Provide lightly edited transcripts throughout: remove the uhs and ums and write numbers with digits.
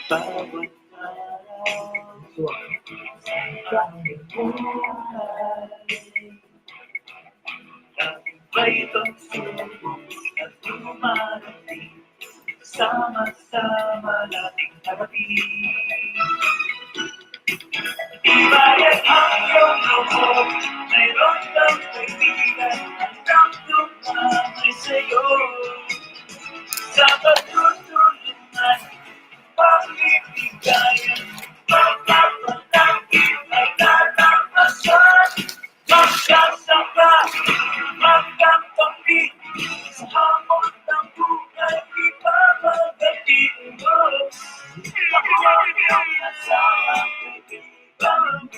bawat araw kahit buhay. Laging may pagsubok na dumarating, sama-sama nating harapin. Ibayan ang iyong loob, mayroon kang kaibigan, hanggang dumamay sa'yo. Sa pagtutulungan, pag-ibigayan, magkapatagin ay kalakasan. Magkasangga, magkapampi, sa hamon ng buhay, di ba magkatino? Ako ang iyong kasama, kaibigan,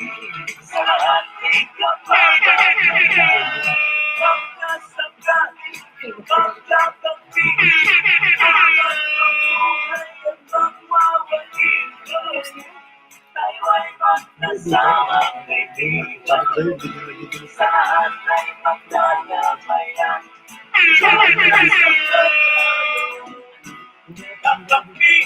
sa ating kapagalitan. Magkasangga, magkapampi, hamon ng buhay at magwawalito. Tayo ay magkasama, kaibigan, saan ay maglalamayan. Magkasangga tayo, magkapampi.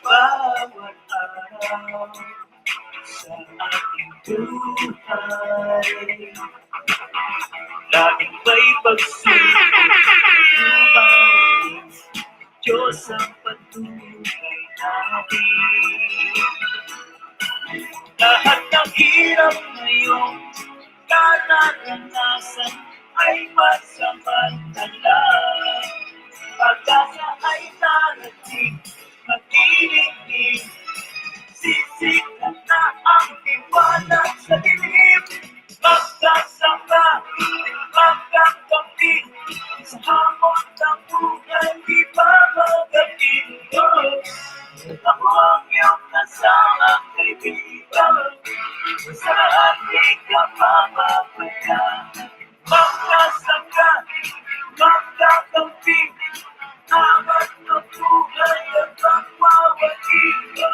Bawat araw sa ating buhay, laging may pagsubok, dumating, Diyos ang patuloy natin. Lahat ng hirap ngayong nararanasan ay pansamantala. Pag-asa ay darating, mag-inig, sisikat na ang tiwala sa dilim. Magkasangga, magkakampi, sa hamon ng buhay, di ba magkatino? Ako ang iyong kasama, kaibigan, sa ating kapamamayan. Magkasangga, magkakampi, amat ng buhay at magwawalito.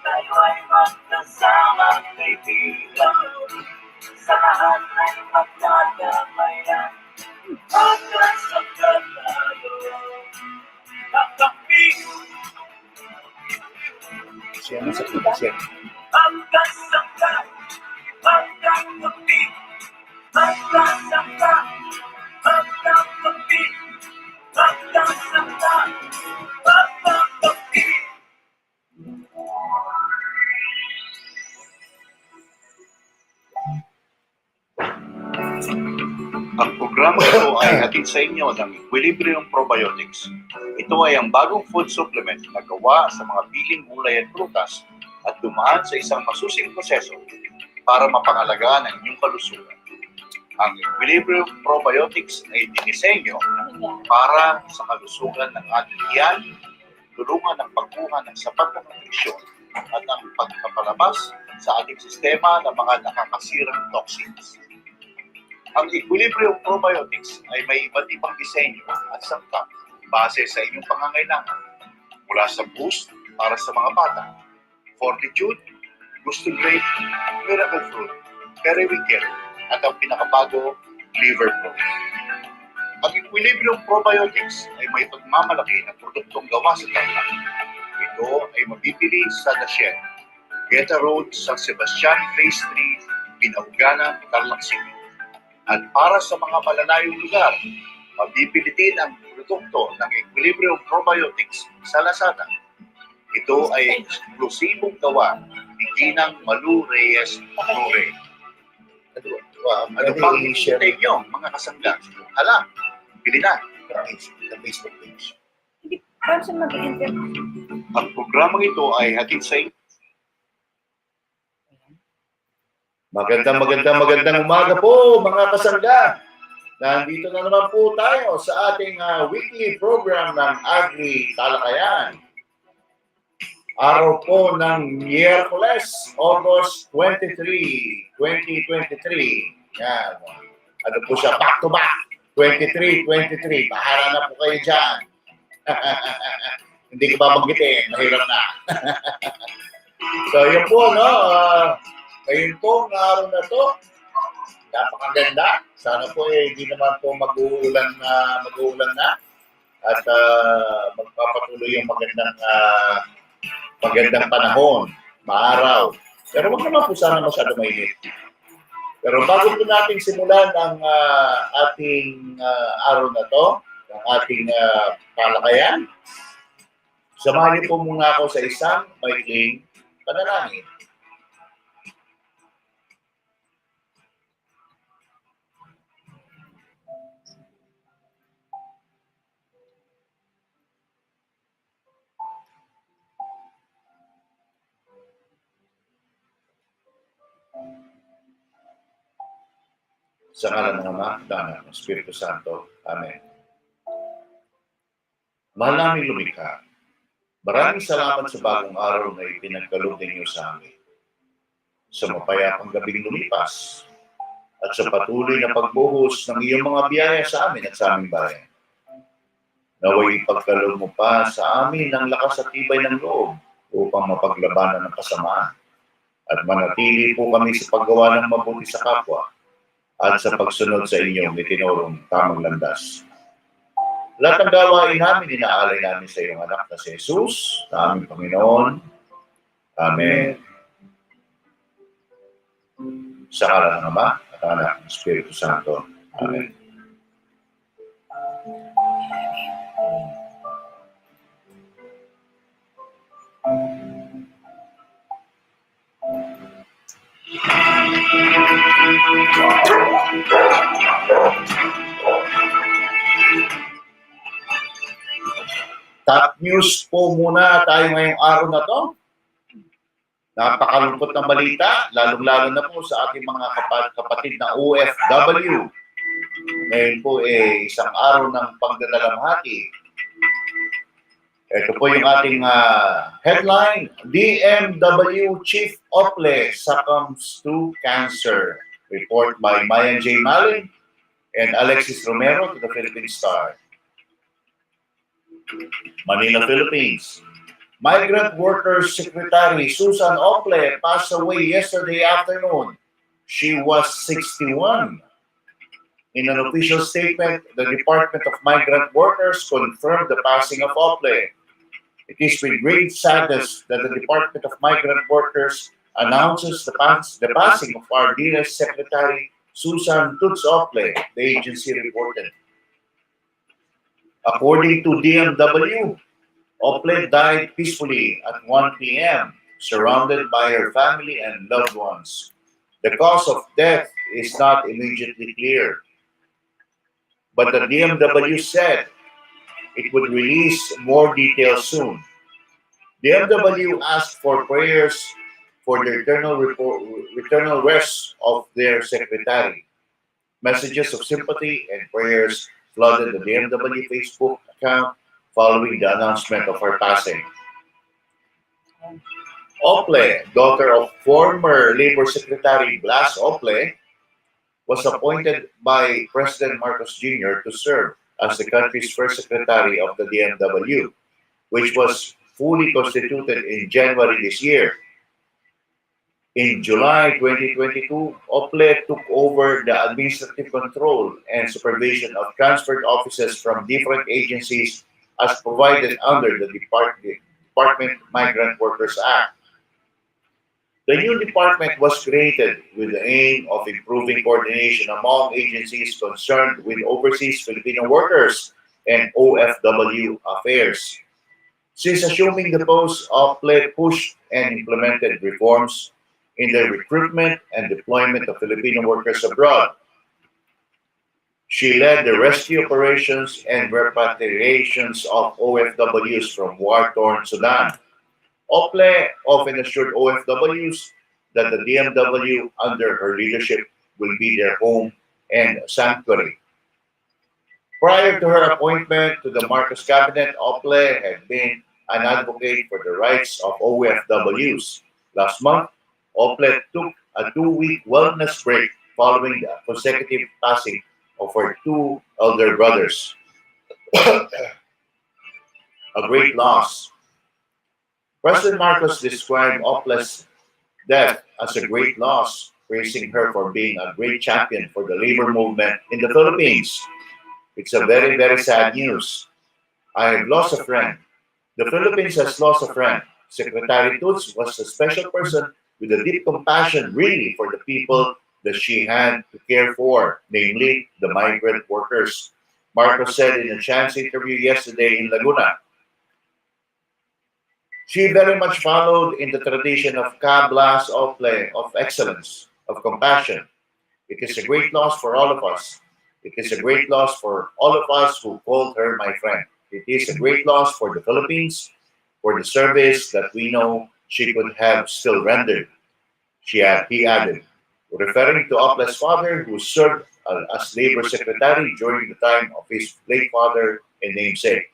Tayo ay magkasama, kaibigan, sa lahat ay magdadamayan. Magkasangga tayo, kakampi. Siya na sa siya. Magkasangga, magkakampi, magkasangga, magkakampi, magkasangga, magkakampi. Ang programa ito ay hatid sa inyo ng Equilibrium Probiotics. Ito ay ang bagong food supplement na gawa sa mga piling gulay at prutas at dumaan sa isang masusing proseso para mapangalagaan ang inyong kalusugan. Ang Equilibrium Probiotics ay dinisenyo para sa kalusugan ng ating tiyan, tulungan ng pagkuha ng sapat na nutrisyon at ang pagpapalabas sa ating sistema ng mga nakakasirang toxins. Ang Equilibrium Probiotics ay may iba't ibang disenyo at sangkap base sa inyong pangangailangan. Mula sa boost para sa mga bata, fortitude, gusto great, miracle fruit, periwinkle, at ang pinakabago, liver pro. Ang Equilibrium Probiotics ay may pagmamalaki ng produktong gawa sa tarlac. Ito ay mabibili sa Dashen, Geta Road, San Sebastian, Phase 3, Binauganan, Tarlac City. At para sa mga malalayong lugar, mabibili din ang produkto ng Equilibrium Probiotics sa Lazada. Ito ay eksklusibong gawa ni Ginang Malu Reyes Nure. Ano pang hinihintay nyo, mga kasangga? Hala, bili na. Sa Facebook page. Hindi, paano siya mag-interview? Ang programang ito ay hatid sa inyo. Magandang umaga po mga kasangga. Nandito na naman po tayo sa ating weekly program ng Agri-Talakayan. Araw po ng Miyerkules, August 23, 2023. Yan. Ano po siya? Back to back. 23. Bahala na po kayo dyan. Hindi ko babanggitin. Mahirap na. So, yun po, no? Ngayon pong araw na to, napakaganda. Sana po hindi naman po mag-uulan na at magpapatuloy yung magandang panahon, maaraw. Pero wag naman po sana masyado mainit. Pero bago po natin simulan ang ating araw na to, ang ating talakayan, samahan niyo po muna ako sa isang maikling panalangin. Sa ngalan ng Ama, ng Anak, ng Espiritu Santo. Amen. Mahal namin lumikha, maraming salamat sa bagong araw na ipinagkaloob ninyo sa amin. Sa mapayapang gabing lumipas at sa patuloy na pagbuhos ng iyong mga biyaya sa amin at sa aming bayan. Naway ipagkaloob mo pa sa amin ng lakas at tibay ng loob upang mapaglabanan ng kasamaan at manatili po kami sa paggawa ng mabuti sa kapwa at sa pagsunod sa inyong itinurong tamang landas. Lahat ng gawain namin, inaalay namin sa iyong anak na si Jesus, na aming Panginoon. Amen. Sa ngalan ng Ama, at Anak, ng Espiritu Santo. Amen. Top news po muna tayo ngayong araw na to. Napakalungkot ng balita, lalong-lalo na po sa ating mga kapatid na OFW. Ngayon po isang araw ng pagdadalamhati. Ito po yung ating headline, DMW Chief Ople succumbs to cancer. Report by Mayan J. Malin and Alexis Romero to the Philippine Star. Manila, Philippines. Migrant Workers Secretary Susan Ople passed away yesterday afternoon. She was 61. In an official statement, the Department of Migrant Workers confirmed the passing of Ople. It is with great sadness that the Department of Migrant Workers announces the passing of our dearest Secretary Susan Toots Ople, the agency reported. According to DMW, Ople died peacefully at 1 p.m., surrounded by her family and loved ones. The cause of death is not immediately clear, but the DMW said it would release more details soon. DMW asked for prayers for the eternal rest of their secretary. Messages of sympathy and prayers flooded the DMW Facebook account following the announcement of her passing. Ople, daughter of former Labor Secretary Blas Ople, was appointed by President Marcos Jr. to serve as the country's first secretary of the DMW, which was fully constituted in January this year. In July 2022, Ople took over the administrative control and supervision of transferred offices from different agencies as provided under the Department Migrant Workers Act. The new department was created with the aim of improving coordination among agencies concerned with overseas Filipino workers and OFW affairs. Since assuming the post, Ople pushed and implemented reforms in the recruitment and deployment of Filipino workers abroad. She led the rescue operations and repatriations of OFWs from war-torn Sudan. Ople often assured OFWs that the DMW under her leadership will be their home and sanctuary. Prior to her appointment to the Marcos cabinet, Ople had been an advocate for the rights of OFWs. Last month, Ople took a 2-week wellness break following the consecutive passing of her 2 elder brothers. A great loss. President Marcos described Ople's death as a great loss praising her for being a great champion for the labor movement in the Philippines. It's a very, very sad news. I have lost a friend. The Philippines has lost a friend. Secretary Toots was a special person with a deep compassion, really, for the people that she had to care for, namely the migrant workers. Marcos said in a chance interview yesterday in Laguna. She very much followed in the tradition of Kablas of play, of excellence, of compassion. It is a great loss for all of us. It is a great loss for all of us who called her my friend. It is a great loss for the Philippines, for the service that we know she could have still rendered. He added, referring to Opla's father who served as labor secretary during the time of his late father and namesake.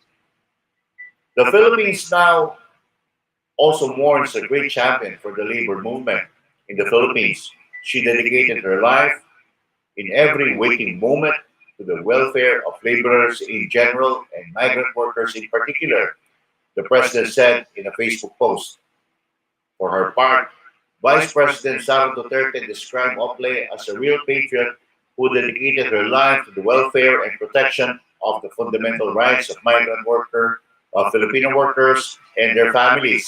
The Philippines now also mourns a great champion for the labor movement in the Philippines. She dedicated her life in every waking moment to the welfare of laborers in general and migrant workers in particular, the president said in a Facebook post. For her part, Vice President Sara Duterte described Ople as a real patriot who dedicated her life to the welfare and protection of the fundamental rights of Filipino workers and their families.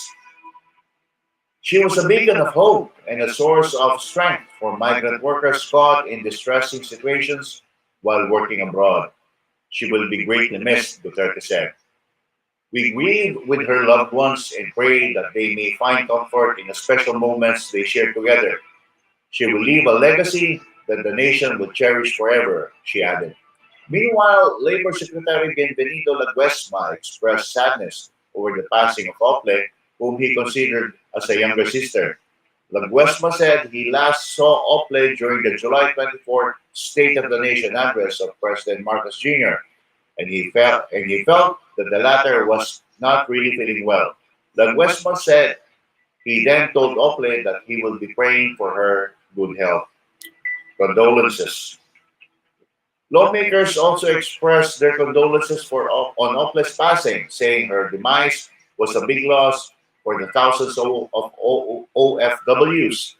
She was a beacon of hope and a source of strength for migrant workers caught in distressing situations while working abroad. She will be greatly missed, Duterte said. We grieve with her loved ones and pray that they may find comfort in the special moments they share together. She will leave a legacy that the nation will cherish forever, she added. Meanwhile, Labor Secretary Bienvenido Laguesma expressed sadness over the passing of Ople, whom he considered as a younger sister. Laguesma said he last saw Ople during the July 24th State of the Nation address of President Marcos Jr., and he felt that the latter was not really feeling well. Laguesma said he then told Ople that he will be praying for her good health. Condolences. Lawmakers also expressed their condolences on Ople's passing, saying her demise was a big loss for the thousands of OFWs.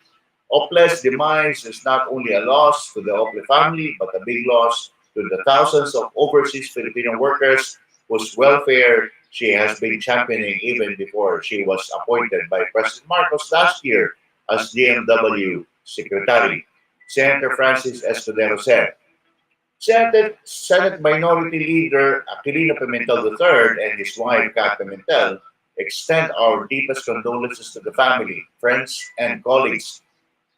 Ople's demise is not only a loss to the Ople family, but a big loss to the thousands of overseas Filipino workers whose welfare she has been championing even before she was appointed by President Marcos last year as DMW Secretary. Senator Francis Escudero said, Senate Minority Leader Aquilino Pimentel III and his wife Kat Pimentel extend our deepest condolences to the family, friends, and colleagues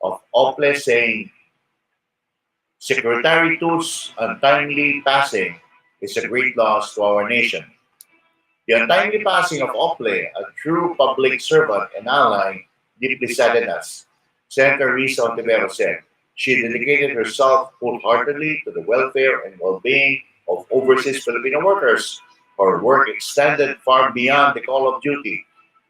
of Ople, saying Secretary Tu's untimely passing is a great loss to our nation. The untimely passing of Ople, a true public servant and ally, deeply saddened us. Senator Risa Ontivero said, she dedicated herself wholeheartedly to the welfare and well-being of overseas Filipino workers. Her work extended far beyond the call of duty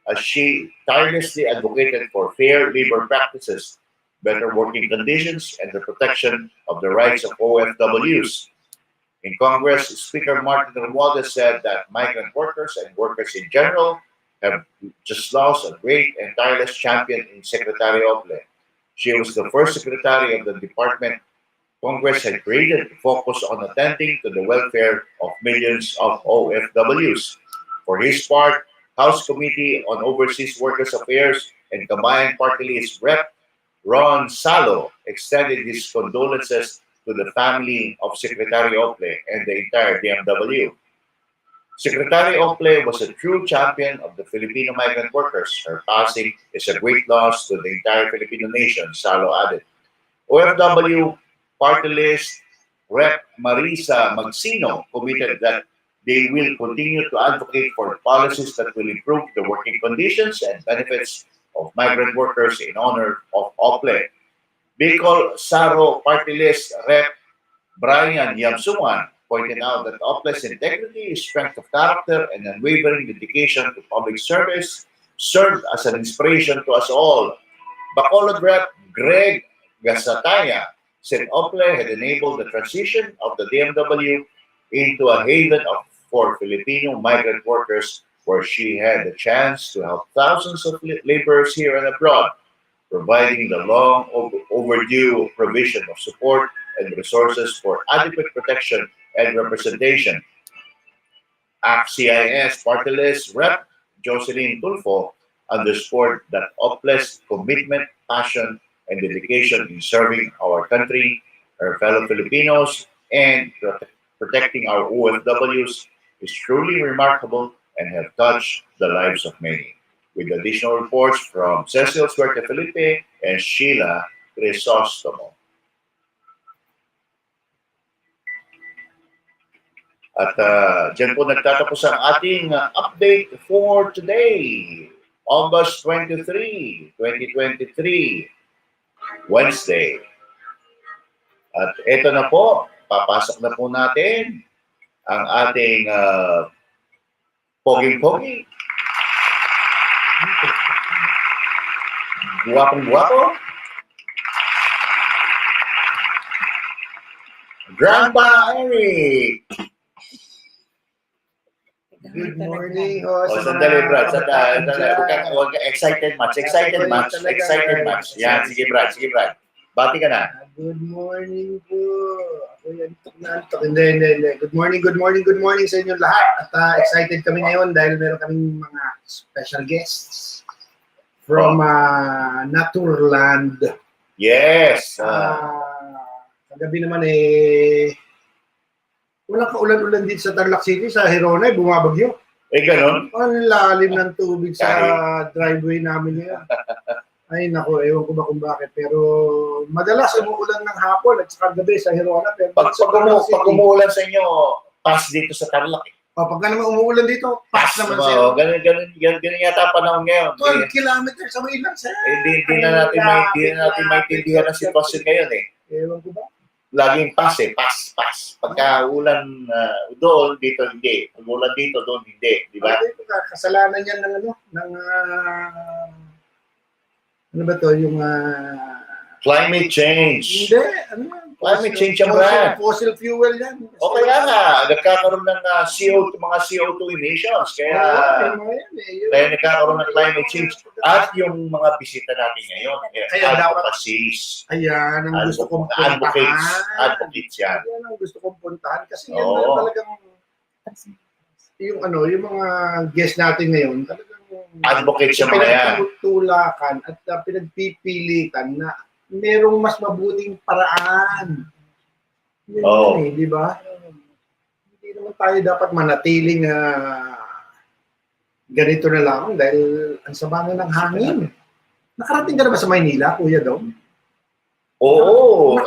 as she tirelessly advocated for fair labor practices, better working conditions, and the protection of the rights of OFWs. In Congress, Speaker Martin Romualdez said that migrant workers and workers in general have just lost a great and tireless champion in Secretary Ople. She was the first secretary of the department Congress had created to focus on attending to the welfare of millions of OFWs. For his part, House Committee on Overseas Workers Affairs and Combined Party List Rep. Ron Salo extended his condolences to the family of Secretary Ople and the entire DMW. Secretary Ople was a true champion of the Filipino migrant workers. Her passing is a great loss to the entire Filipino nation, Salo added. OFW Party List Rep. Marisa Magsino committed that they will continue to advocate for policies that will improve the working conditions and benefits of migrant workers in honor of Ople. Bicol Saro Party List Rep. Brian Yamsuman pointed out that Ople's integrity, strength of character, and unwavering dedication to public service served as an inspiration to us all. Bacolod Rep. Greg Gasataya said Ople had enabled the transition of the DMW into a haven for Filipino migrant workers where she had the chance to help thousands of laborers here and abroad. providing the long overdue provision of support and resources for adequate protection and representation. ACT-CIS Party List Rep. Jocelyn Tulfo underscored that OPLE's commitment, passion, and dedication in serving our country, our fellow Filipinos, and protecting our OFWs is truly remarkable and have touched the lives of many. With additional reports from Cecil Suerte Felipe and Sheila Crisostomo. At dyan po nagtatapos ang ating update for today, August 23, 2023, Wednesday. At ito na po, papasok na po natin ang ating poging-pogi. Guwapong-guwapo. Grandpa Eric. Good morning. Sandali, Brad. Huwag ka excited match. Excited match. Yan, sige, Brad. Bati ka na. Good morning po. Ako yan, antok. Hindi. Good morning sa inyo lahat. At excited kami ngayon dahil meron kaming mga special guests from Naturland. Yes. Kagabi naman walang kaulan-ulan dito sa Tarlac City, sa Hirona, bumabagyo. Ganon? Ang lalim ng tubig sa driveway namin ngayon. Ay nako, ewan ko ba kung bakit. Pero madalas umuulan ng hapon at saka gabi sa Hirona. Pero pag umuulan sa inyo, pass dito sa Tarlac. Pagka naman umuulan dito, pass naman sa inyo. Ganun yata panahon ngayon. 12 kilometers sa may ilang sir. Hindi na natin maintindihan ang sitwasyon ngayon Ewan ko ba? Laging pass. Pagka ulan doon, dito hindi. Pag ulan dito, doon hindi. Di ba? Kasalanan yan ng ano ba to? Yung climate change. Hindi. Climate change yan, Brad. Fossil fuel yan. O kaya nga, nagkakaroon ng mga CO2 emissions. Kaya nagkakaroon ng climate change. At yung mga bisita natin ngayon, advocacies. Ayan, ang gusto kong puntahan. Advocates yan. Ayan ang gusto kong puntahan. Kasi yan talagang yung mga guest natin ngayon, talagang advocates yung mga yan. Pinagtutulakan at pinagpipilitan na merong mas mabuting paraan. Yun, di ba? Hindi naman tayo dapat manatiling ganito na lang dahil ang sama ng hangin. Nakarating ka na ba sa Maynila, Kuya Dom? Oo.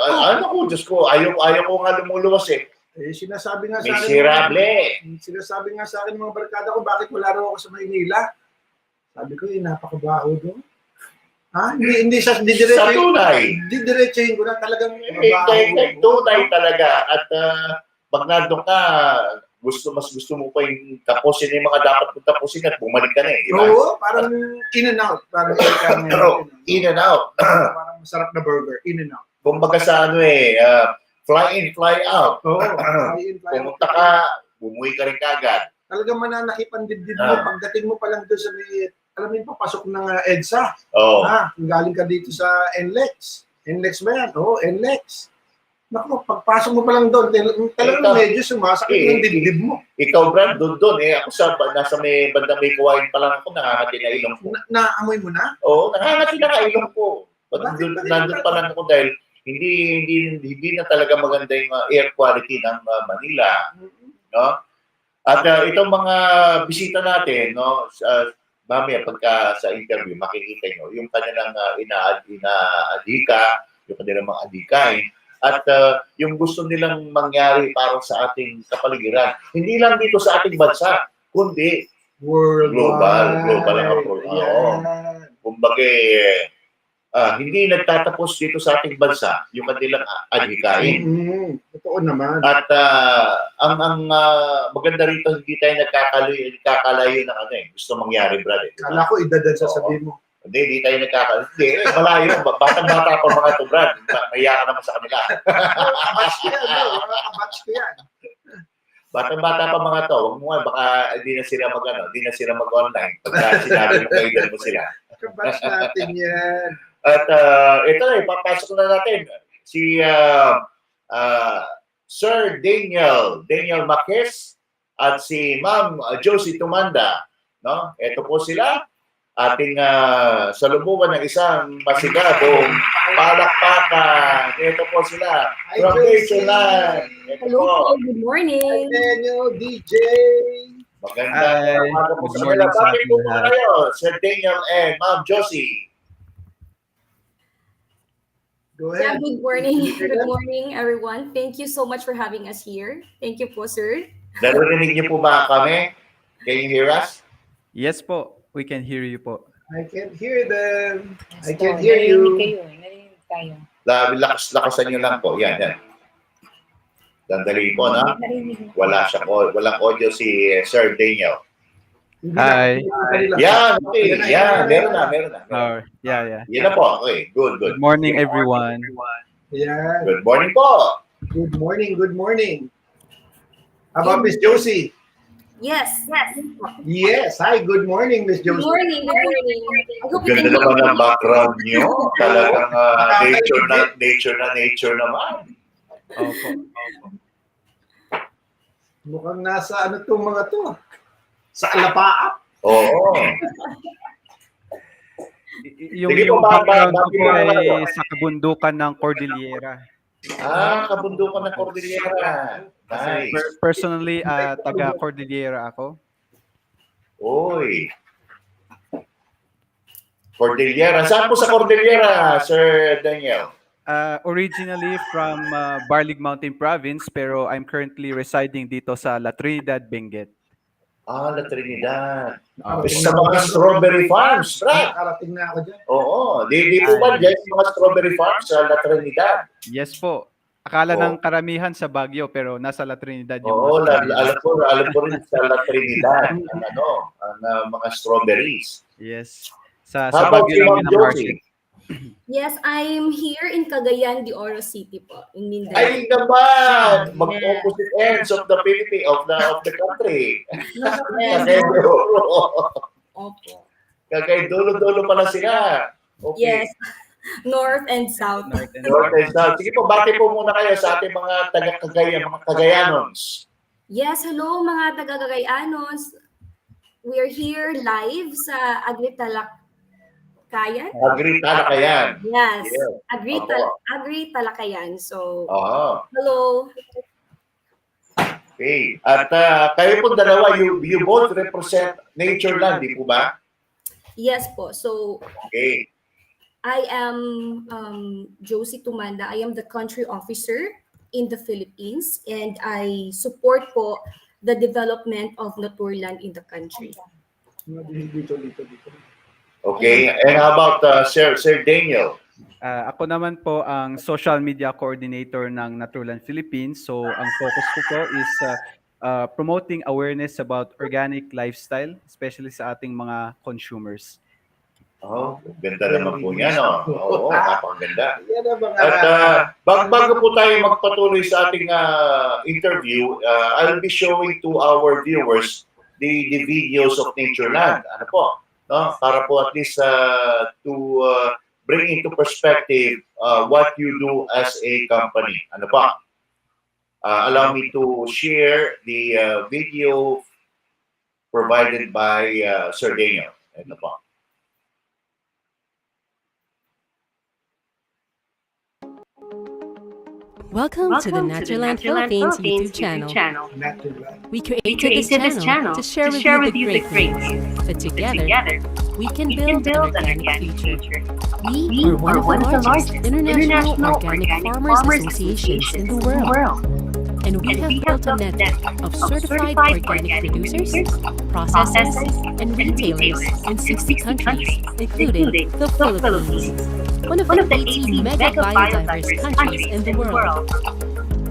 Diyos ko, ayaw ko nga lumuluwas Sinasabi nga sa akin. Sinasabi nga sa akin ng mga barkada ko, bakit wala raw ako sa Maynila? Sabi ko, napakabaho doon. Hindi sa tunay. Didiretsahin ko na talagang tunay talaga. At pag nandun ka, mas gusto mo pa yung tapusin yung mga dapat mong tapusin at bumalik ka na diba? Oo, parang in and out. In and out. Parang masarap na burger, in and out. Kumbaga sa fly in, fly out. Oo, fly in, fly out. Pumunta ka, bumuwi ka rin kagad. Talagang mananakip ang dibdib mo. Pagdating mo pa lang doon sa alam mo yung papasok ng EDSA. Kung galing ka dito sa NLEX. NLEX ba yan? Oo, NLEX. Naku, pagpasok mo pa lang doon, talagang medyo sumasakit yung dibdib mo. Ikaw, Brad, doon Ako nasa may bandang may kuwain pa lang ako, nakangati na ilong ko. Naamoy mo na? Oo, nakangati na ilong ko. Nandun pa lang ako dahil hindi na talaga maganda yung air quality ng Manila. No? At itong mga bisita natin, no, mamaya pagka sa interview, makikita nyo yung kanilang inaadika, yung kanilang mga adikain, at yung gusto nilang mangyari para sa ating kapaligiran. Hindi lang dito sa ating bansa, kundi global ang approach. Kumbaga, hindi nagtatapos dito sa ating bansa yung kanilang adhikain. Totoo naman. At ang maganda rito, hindi tayo nagkakalayo ng gusto mangyari, Brad. Kala ko idadad sasabihin mo. Hindi tayo nagkakalayo. Hindi, malayo. Batang-bata pa mga ito, Brad. Mahiya ka naman sa kanila. Kabatch ko yan. Batang-bata pa mga to. Huwag mo nga, baka hindi na sila mag-online. Pagka sinabi mo kayo mo sila. Kabatch natin yan. At ito na, ipapasok na natin si Sir Daniel Marquez at si Ma'am Josie Tumanda. No? Ito po sila, ating salubungan ng isang masigabong palakpakan. Ito po sila, from Dayland. Ito Hello po. po, good morning. Daniel, DJ. Maganda. Umaga po Good sa morning kanila. sa Bakit ating po po lahat. kayo, Sir Daniel and Ma'am Josie? Go Yeah, ahead. good morning. Good morning, everyone. Thank you so much for having us here. Thank you po, sir. Naririnig niyo po ba kami? Can you hear us? Yes po, we can hear you po. I can hear them. I can hear you. Narinig tayo. Lakasan niyo lang po. Yan, yan. Dandali po, no? Narinig. Walang audio si Sir Daniel. Hindi Hi. na- Yan, okay. Yan, meron na. Yeah. Yan na po. Okay, good. Good morning, everyone. Yan. Good morning po. Good morning. How about Miss Josie? Yes. Yes. Hi, good morning, Miss Good Josie. morning. I hope you Ganda can naman hear ng me. background niyo. Talagang nature naman. Opo. Mukhang nasa ano tong mga to. Sa Alapaap. Oo. Yung Sige po, background ko po ba- ay sa kabundukan ng Cordillera. Kabundukan ng Cordillera. Kasi Nice. personally, taga Cordillera ako. Uy. Cordillera. Saan po sa Cordillera, Sir Daniel? Originally from Barlig Mountain Province, pero I'm currently residing dito sa La Trinidad, Benguet. La Trinidad. Ah, Sa mga strawberry farms, right? Nakarating na ako dyan. Oo. Di po ba dyan yung mga strawberry farms sa La Trinidad? Yes po. Akala Oo. ng karamihan sa Baguio, pero nasa La Trinidad yung Oo, mas- alam ko rin sa La Trinidad ang mga strawberries. Yes. Sa How about Baguio you, lang Ma'am minamarket. Josie? Yes, I'm here in Cagayan de Oro City po, in Mindanao. Ay naman! Mag-opposite ends of the Philippines, of the country. Yes. Opo. Kagay dulo-dulo pala sila. Okay. Yes. North and South. North and North and South. Sige po, bati po muna kayo sa ating mga taga-Cagayan, mga Cagayanons. Yes, hello mga taga-Cagayanos. We are here live sa Agri-Talakayan. Agri-Talakayan. Yes, Yeah. Agri-Talakayan. So, Oo. hello. Okay. At kayo po dalawa, you both represent Natureland, di po ba? Yes po. So, Okay. I am Josie Tumanda. I am the country officer in the Philippines and I support po the development of Naturland in the country. Dito. Okay. And how about Sir Daniel? Ako naman po ang social media coordinator ng Naturland Philippines. So ang focus ko po is promoting awareness about organic lifestyle, especially sa ating mga consumers. Oh, ganda naman po niya, no? Oo, napakaganda. Yan ang mga... At bago po tayo magpatuloy sa ating interview, I'll be showing to our viewers the videos of Natureland. Ano po? No? Para po at least to bring into perspective what you do as a company. Ano pa? Allow me to share the video provided by Sir Daniel. Ano pa? Welcome to the Naturland Philippines YouTube channel. Natureland. We created this channel to share with you the great things that together we can build an organic future. We are one of the largest international organic farmers associations in the world. And we have built a network of certified organic producers, processors, and retailers in 60 countries, including the Philippines, one of the 80 mega biodiverse countries in the world.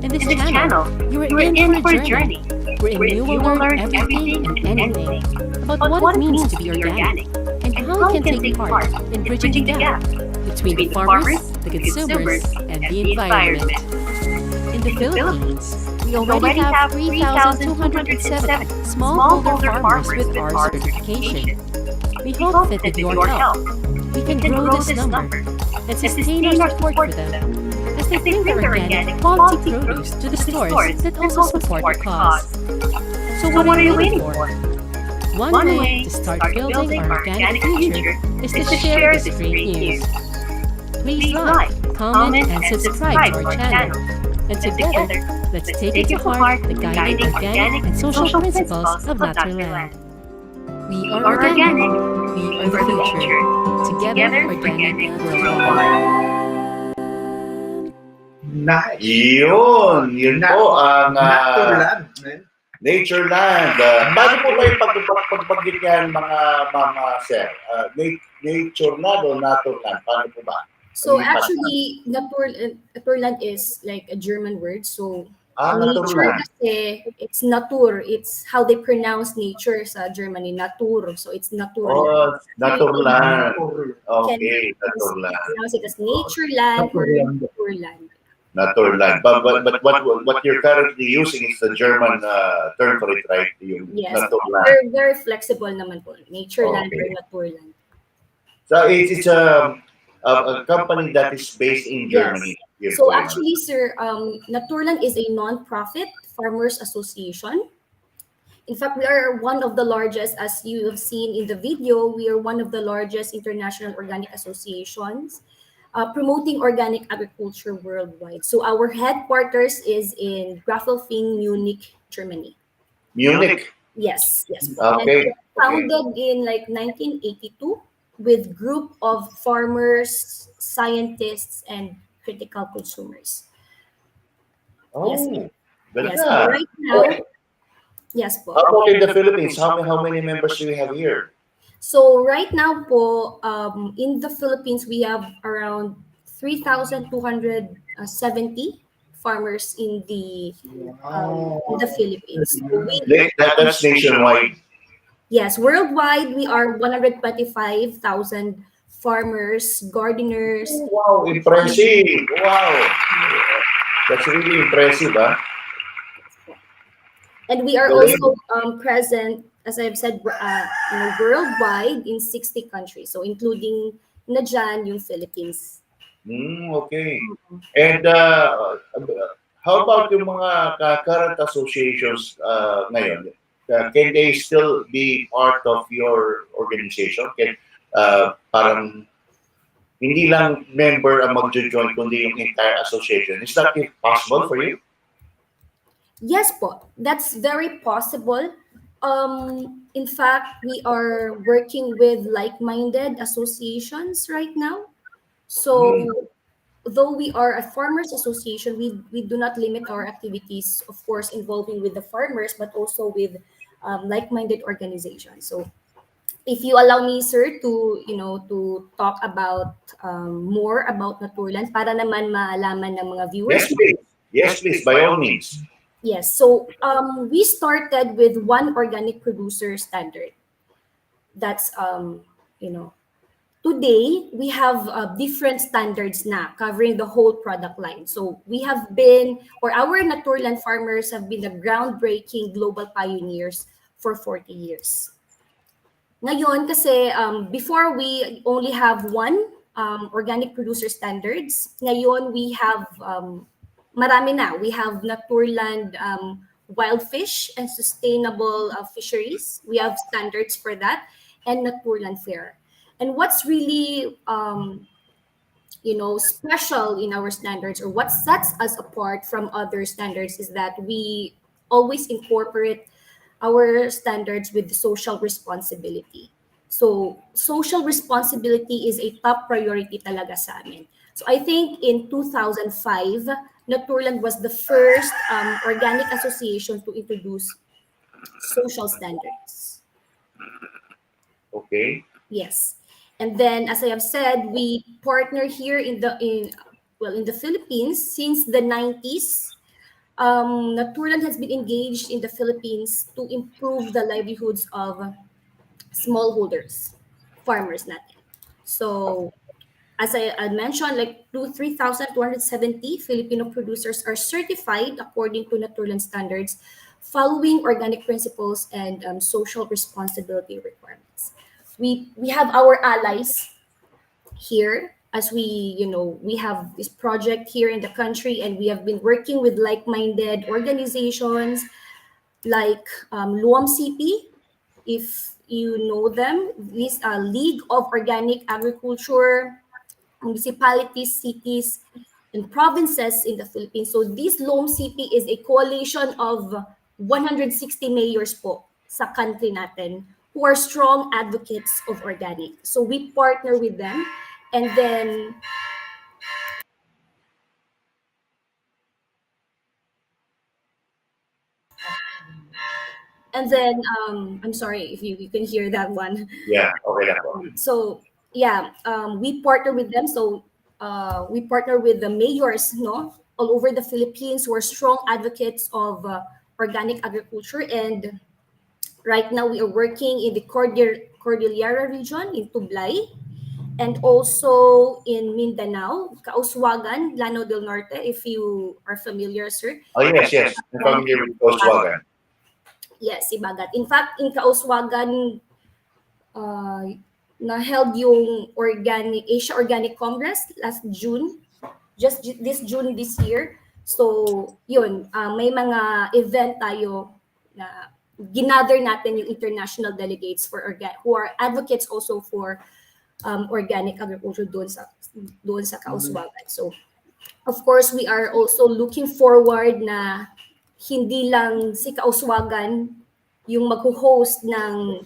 In this channel, you are in for a journey wherein you will learn everything and anything about what it means to be organic and how it can take part in bridging the gap between the farmers, the consumers, and the environment. In the Philippines, we already have 3,207 smallholder farmers with our certification. We hope that with your help, we can grow this number and sustain our support for them as they bring their organic, quality produce to the stores that also support the cause. So what are you waiting for? One way to start building our organic future is to share this great news. Please like, comment, and subscribe to our channel. And together, let's take it to heart the guiding organic and social principles of Naturland. We are organic. We are the future. Together, organic worldwide. Nice. Yun po ang Naturland, man. Natureland. Bago po ba yung pagbanggit yan, mga mama sir? Natureland o Naturland? Paano po ba? So actually, Naturland is like a German word. So nature Naturland. kasi, it's Natur. It's how they pronounce nature sa Germany, Natur. So it's Naturland. Oh, Naturland. Okay, Can Naturland. pronounce it as Natureland or Naturland. Naturland. But what you're currently using is the German term for it, right? Yung Yes, Naturland. very, very flexible naman po. Natureland Okay. or Naturland. So it's a company that is based in Germany. Yes. So actually, sir, Naturland is a non-profit farmers association. In fact, we are one of the largest, as you have seen in the video, we are one of the largest international organic associations promoting organic agriculture worldwide. So our headquarters is in Graffelfing, Munich, Germany. Munich. Yes, yes. Okay. And founded in like 1982 with group of farmers, scientists, and critical consumers. Oh, Yes. ganda. Yes, so right now, yes po. How about in the Philippines? How many members do we have here? So right now po, in the Philippines, we have around 3,270 farmers in the Philippines. So That's nationwide. yes, worldwide, we are 125,000 farmers, gardeners. Wow, impressive. Wow. That's really impressive, huh? And we are also present, as I've said, worldwide in 60 countries. So including na dyan yung Philippines. Okay. And how about yung mga current associations ngayon? Can they still be part of your organization? Parang hindi lang member ang mag-join kundi yung entire association. Is that possible for you? Yes po, that's very possible. In fact, we are working with like-minded associations right now. So though we are a farmers association, we do not limit our activities, of course, involving with the farmers, but also with like-minded organizations. So if you allow me, sir, to talk about more about Naturland para naman maalaman ng mga viewers. Yes, please. Yes, please, by all means. Yes. So we started with one organic producer standard. That's today we have different standards na covering the whole product line. So we have been, or our Naturland farmers have been the groundbreaking global pioneers for 40 years. Ngayon kasi before we only have one organic producer standards. Ngayon we have marami na. We have Naturland wild fish and sustainable fisheries. We have standards for that, and Naturland fair. And what's really special in our standards, or what sets us apart from other standards, is that we always incorporate our standards with social responsibility. So social responsibility is a top priority talaga sa amin. So I think in 2005, Naturland was the first organic association to introduce social standards. Okay. Yes. And then, as I have said, we partner here in the Philippines since the 90s. Naturland has been engaged in the Philippines to improve the livelihoods of smallholders, farmers natin. So, as I mentioned, like 3,270 Filipino producers are certified according to Naturland standards, following organic principles and social responsibility requirements. We have our allies here as we have this project here in the country, and we have been working with like-minded organizations like Luam CP, if you know them, this League of Organic Agriculture, municipalities, cities, and provinces in the Philippines. So this LOAM CP is a coalition of 160 mayors po sa country natin who are strong advocates of organic. So we partner with them, and then I'm sorry if you can hear that one. Yeah, okay lang po. So yeah, we partner with them. So we partner with the mayors, no, all over the Philippines who are strong advocates of organic agriculture. And right now we are working in the Cordillera region in Tublay, and also in Mindanao, Kauswagan, Llano del Norte, if you are familiar, sir. Oh, yes. I'm familiar with Volkswagen. Yes, Ibagat. In fact, in Kauswagan, na-held yung Asia Organic Congress last June, just this June this year. So, yun, may mga event tayo na ginather natin yung international delegates for who are advocates also for organic agriculture doon sa Kauswagan. So, of course, we are also looking forward na hindi lang si Kauswagan yung mag-host ng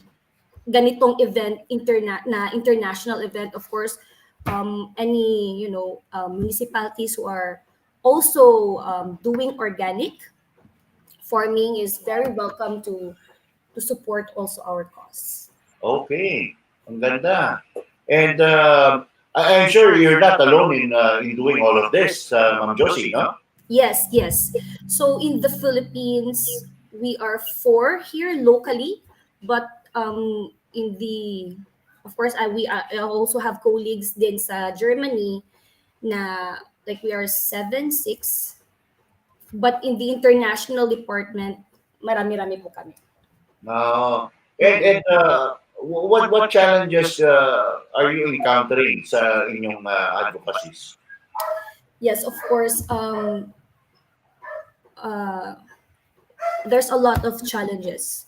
ganitong event, international event. Of course, any municipalities who are also doing organic farming is very welcome to support also our cause. Okay, ang ganda. And I'm sure you're not alone in doing all of this, Ma'am Josie, no? Yes. So in the Philippines, we are 4 here locally, but of course, I also have colleagues din sa Germany na like we are 7, 6, but in the international department, marami-rami po kami. And what challenges are you encountering sa inyong advocacies? Yes, of course. There's a lot of challenges.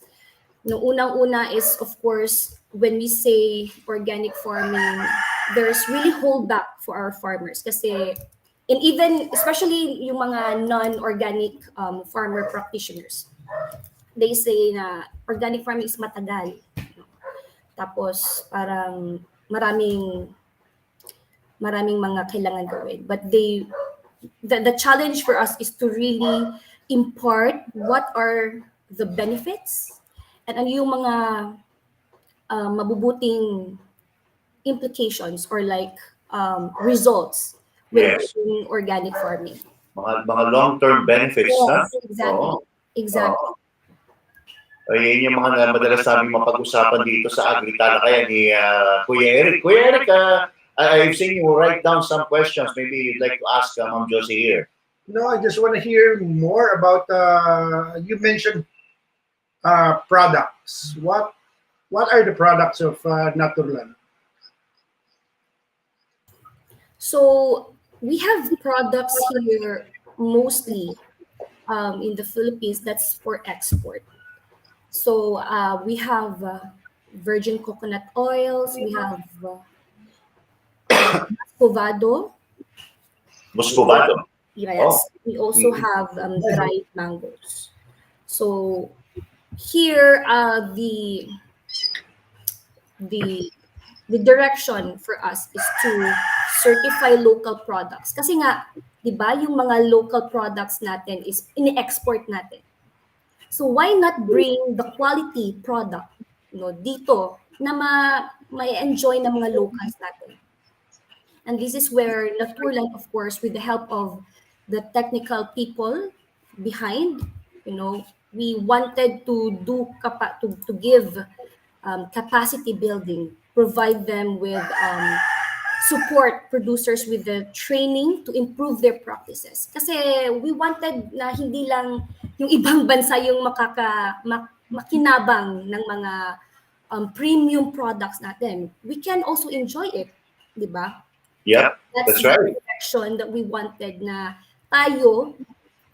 No, unang-una is, of course, when we say organic farming, there's really holdback for our farmers. Kasi, and even, especially yung mga non-organic farmer practitioners, they say na organic farming is matagal. Tapos, parang maraming mga kailangan gawin. But the challenge for us is to really impart what are the benefits and ano yung mga mabubuting implications or like results with organic farming. Mga long-term benefits, yes, na? Exactly. Ayun yung mga madalas namin mapag-usapan dito sa Agri-Talakayan ni Kuya Eric. Kuya Eric, I've seen you write down some questions. Maybe you'd like to ask Ma'am Josie here. No, I just want to hear more about, you mentioned products. What are the products of Naturland? So we have products here mostly in the Philippines that's for export. So we have virgin coconut oils, we have Muscovado. Yes, we also have dried mangoes. So here the direction for us is to certify local products. Kasi nga, 'di ba, yung mga local products natin is ini-export natin. So why not bring the quality product, dito na ma-enjoy ng mga locals natin? And this is where Naturland, of course, with the help of the technical people behind, we wanted to give capacity building, provide them with support producers with the training to improve their practices. Kasi we wanted na hindi lang yung ibang bansa yung makinabang ng mga premium products natin. We can also enjoy it, di ba? Yep, That's that's the right. direction that we wanted na tayo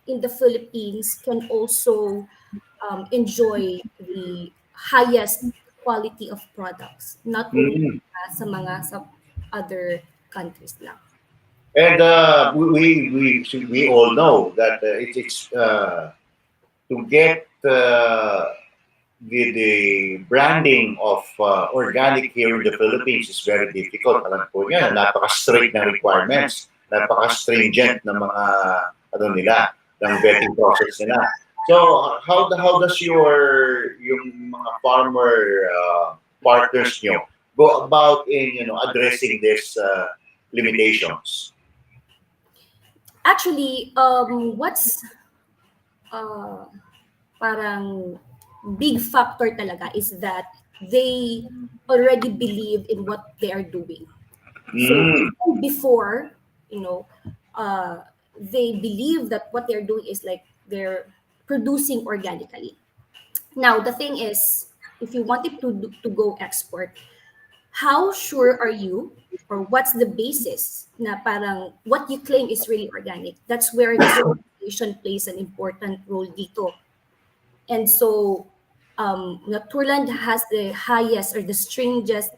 in the Philippines can also enjoy the highest quality of products, not only Mhm. sa other countries lang. And we all know that it's to get the branding of organic here in the Philippines is very difficult. Alam po niya, napaka-strict ng requirements, napaka-stringent ng mga ano nila, ng vetting process nila. So how does yung mga farmer partners nyo go about in addressing this limitations? Actually, what's uh, parang big factor talaga is that they already believe in what they are doing. So even before, you know, they believe that what they're doing is like they're producing organically. Now the thing is, if you wanted to go export, how sure are you, or what's the basis na parang what you claim is really organic? That's where the certification plays an important role dito. And so Naturland has the highest or the stringest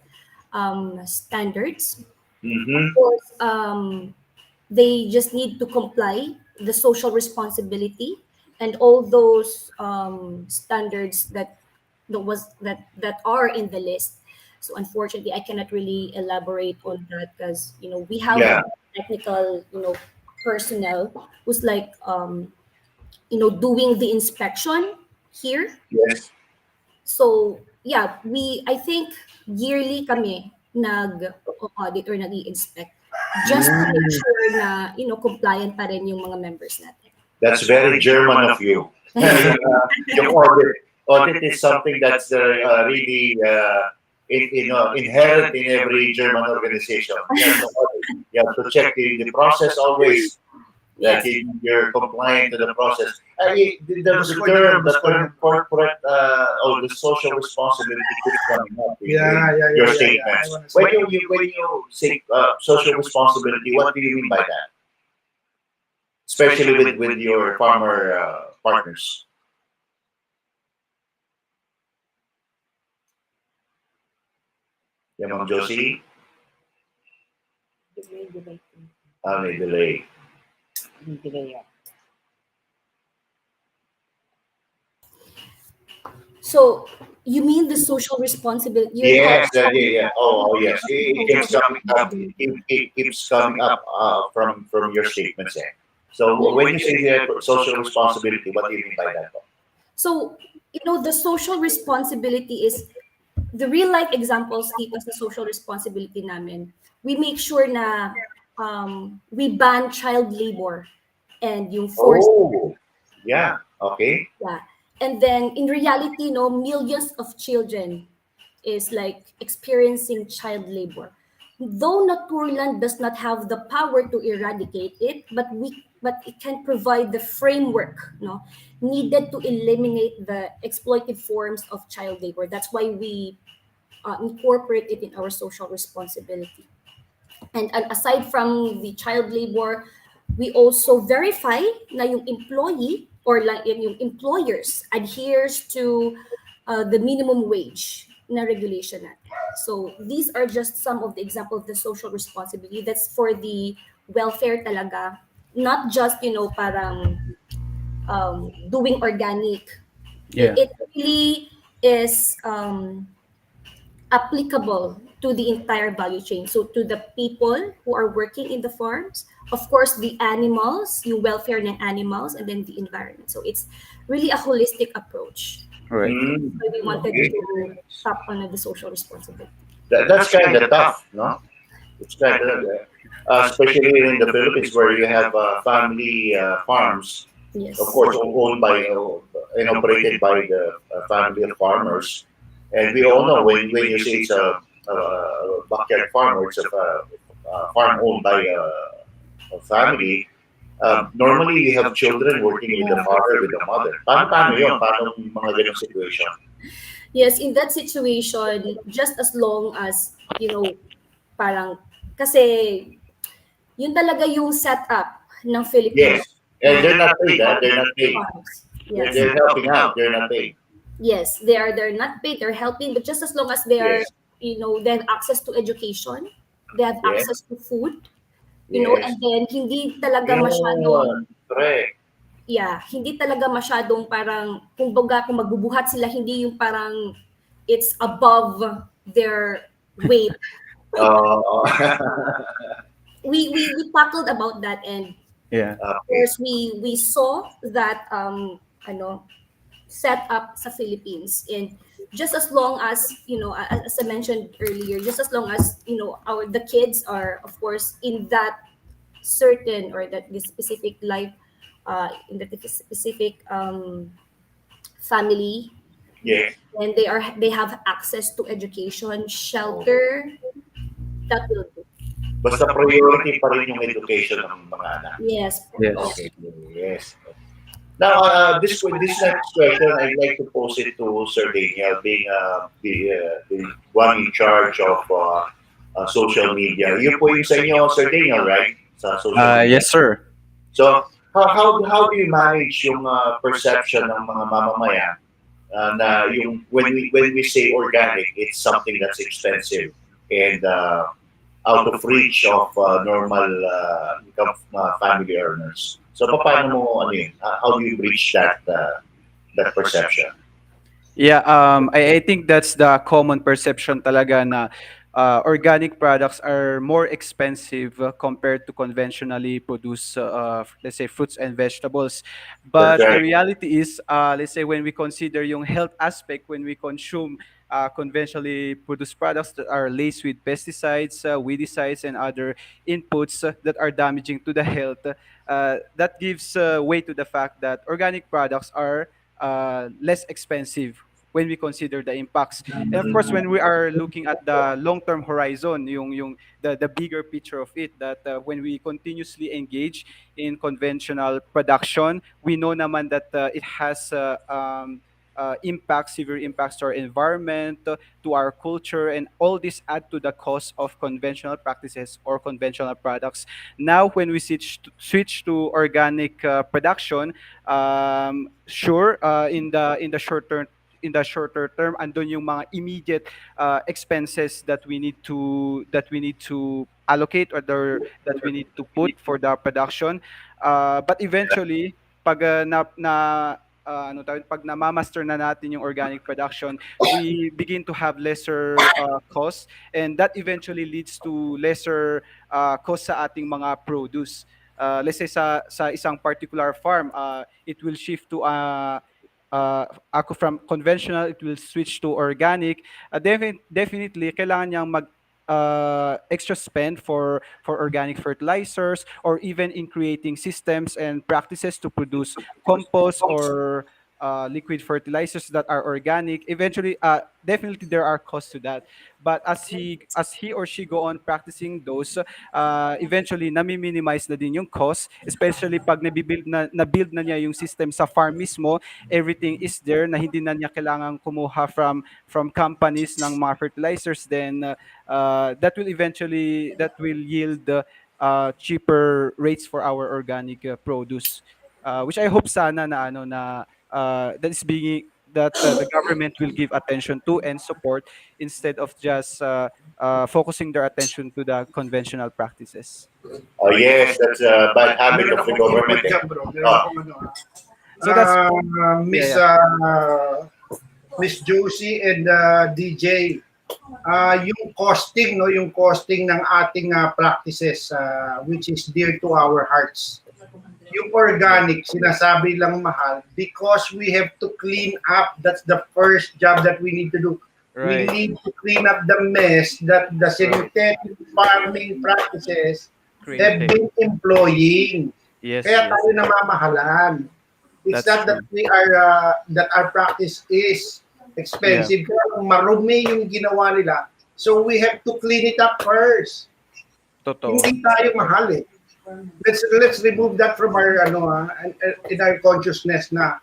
standards. Of Mm-hmm. course, they just need to comply the social responsibility and all those standards that are in the list. So unfortunately, I cannot really elaborate on that because we have Yeah. technical personnel who's like doing the inspection here. Yes. So yeah, I think yearly kami nag-audit or nag-i-inspect just to make sure na compliant pa rin yung mga members natin. That's very German of you. Yung audit is something that's really inherent in every German organization. You have to check the process always. That Yes. you're compliant to the process. There was a term, the term corporate or the social responsibility keeps coming up in your statements. When you say social responsibility, what do you mean by that? Especially with your farmer partners. Yeah, Ma'am Josie? May delay. So you mean the social responsibility? Yes, yeah. Oh, yes. It keeps coming up. It keeps coming up from your statements. So when you say social responsibility, what do you mean by that? So the social responsibility is the real life examples dito sa social responsibility namin. We make sure na we ban child labor and yung forced. Oh, yeah. Okay. Yeah. And then in reality, millions of children is like experiencing child labor. Though Naturland does not have the power to eradicate it, but it can provide the framework needed to eliminate the exploitative forms of child labor. That's why we incorporate it in our social responsibility. And aside from the child labor, we also verify na yung employee or yung employers adheres to the minimum wage na regulation natin. So these are just some of the examples of the social responsibility. That's for the welfare talaga, not just parang doing organic. Yeah. It really is applicable to the entire value chain. So to the people who are working in the farms, of course, the animals, yung welfare ng animals, and then the environment. So it's really a holistic approach. Right. So we wanted to tap on the social responsibility. That's kind of tough, no? It's kind of, especially in the Philippines where you have family farms, Yes. of course, owned by and operated by the family of farmers. And we all know when you say it's a backyard farm or it's a farm owned by a family, normally you have children working with the father, with the mother. Paano yun? Paano yung mga ganong situation? Yes, in that situation, just as long as, parang, kasi Yun talaga yung setup ng Filipino Yes. And they're not paid, they're not paid. farms. Yes. They're helping out, they're not paid. Yes, they're not paid, they're helping, but just as long as they are, Yes. they have access to education, they have Yes. access to food, Yes. and then hindi talaga masyadong, Correct. hindi talaga masyadong parang, kumbaga kung magbubuhat sila, hindi yung parang it's above their weight. We tackled about that, and Yeah. of course we saw that set up sa Philippines, and just as long as as I mentioned earlier, just as long as the kids are of course in that certain or that this specific life in that specific family, Yes. and they have access to education, shelter, that will do. Basta priority pa rin yung education ng mga anak. Yes. Yes. Okay. Yes. Now, this next question, I'd like to pose it to Sir Daniel, being the one in charge of social media. Yun po yung sa inyo, Sir Daniel, right? Sa social media. Yes, sir. So, how do you manage yung perception ng mga mamamayan na yung when we say organic, it's something that's expensive and out of reach of normal income family earners. So paano mo how do you breach that perception? Yeah, I think that's the common perception talaga na organic products are more expensive compared to conventionally produced, let's say, fruits and vegetables. But That's right. the reality is, let's say, when we consider yung health aspect, when we consume conventionally produced products that are laced with pesticides, weedicides, and other inputs that are damaging to the health, that gives way to the fact that organic products are less expensive when we consider the impacts. And of course, when we are looking at the long-term horizon, the bigger picture of it, that when we continuously engage in conventional production, we know naman that it has impacts, severe impacts to our environment, to our culture, and all this add to the cost of conventional practices or conventional products. Now, when we switch to organic production, sure, in the shorter term, andun yung mga immediate expenses that we need to allocate, or that we need to put for the production. But eventually, pag pag namamaster na natin yung organic production, we begin to have lesser costs, and that eventually leads to lesser cost sa ating mga produce. Let's say sa isang particular farm, it will shift to ako from conventional, it will switch to organic. Definitely kailangan niyang mag extra spend for organic fertilizers, or even in creating systems and practices to produce compost or liquid fertilizers that are organic. Eventually, definitely there are costs to that. But as he or she go on practicing those, eventually nami-minimize na din yung cost, especially pag na-build na niya yung system sa farm mismo, everything is there, na hindi na niya kailangan kumuha from companies ng mga fertilizers. Then that will yield cheaper rates for our organic produce, which I hope sana that the government will give attention to and support, instead of just focusing their attention to the conventional practices. Oh yes, that's a bad habit of the government. So that's Miss Miss Josie and DJ, yung costing, no, yung costing ng ating practices, which is dear to our hearts. Yung organic, sinasabi lang mahal because we have to clean up. That's the first job that we need to do. right. We need to clean up the mess that the synthetic farming practices have been employing. Yes. Kaya tayo namamahalan. It's That's not that we are that our practice is expensive. Kaya marumi yung ginawa nila. So we have to clean it up first. Totoo. Hindi tayo mahal eh. Let's remove that from our in our consciousness na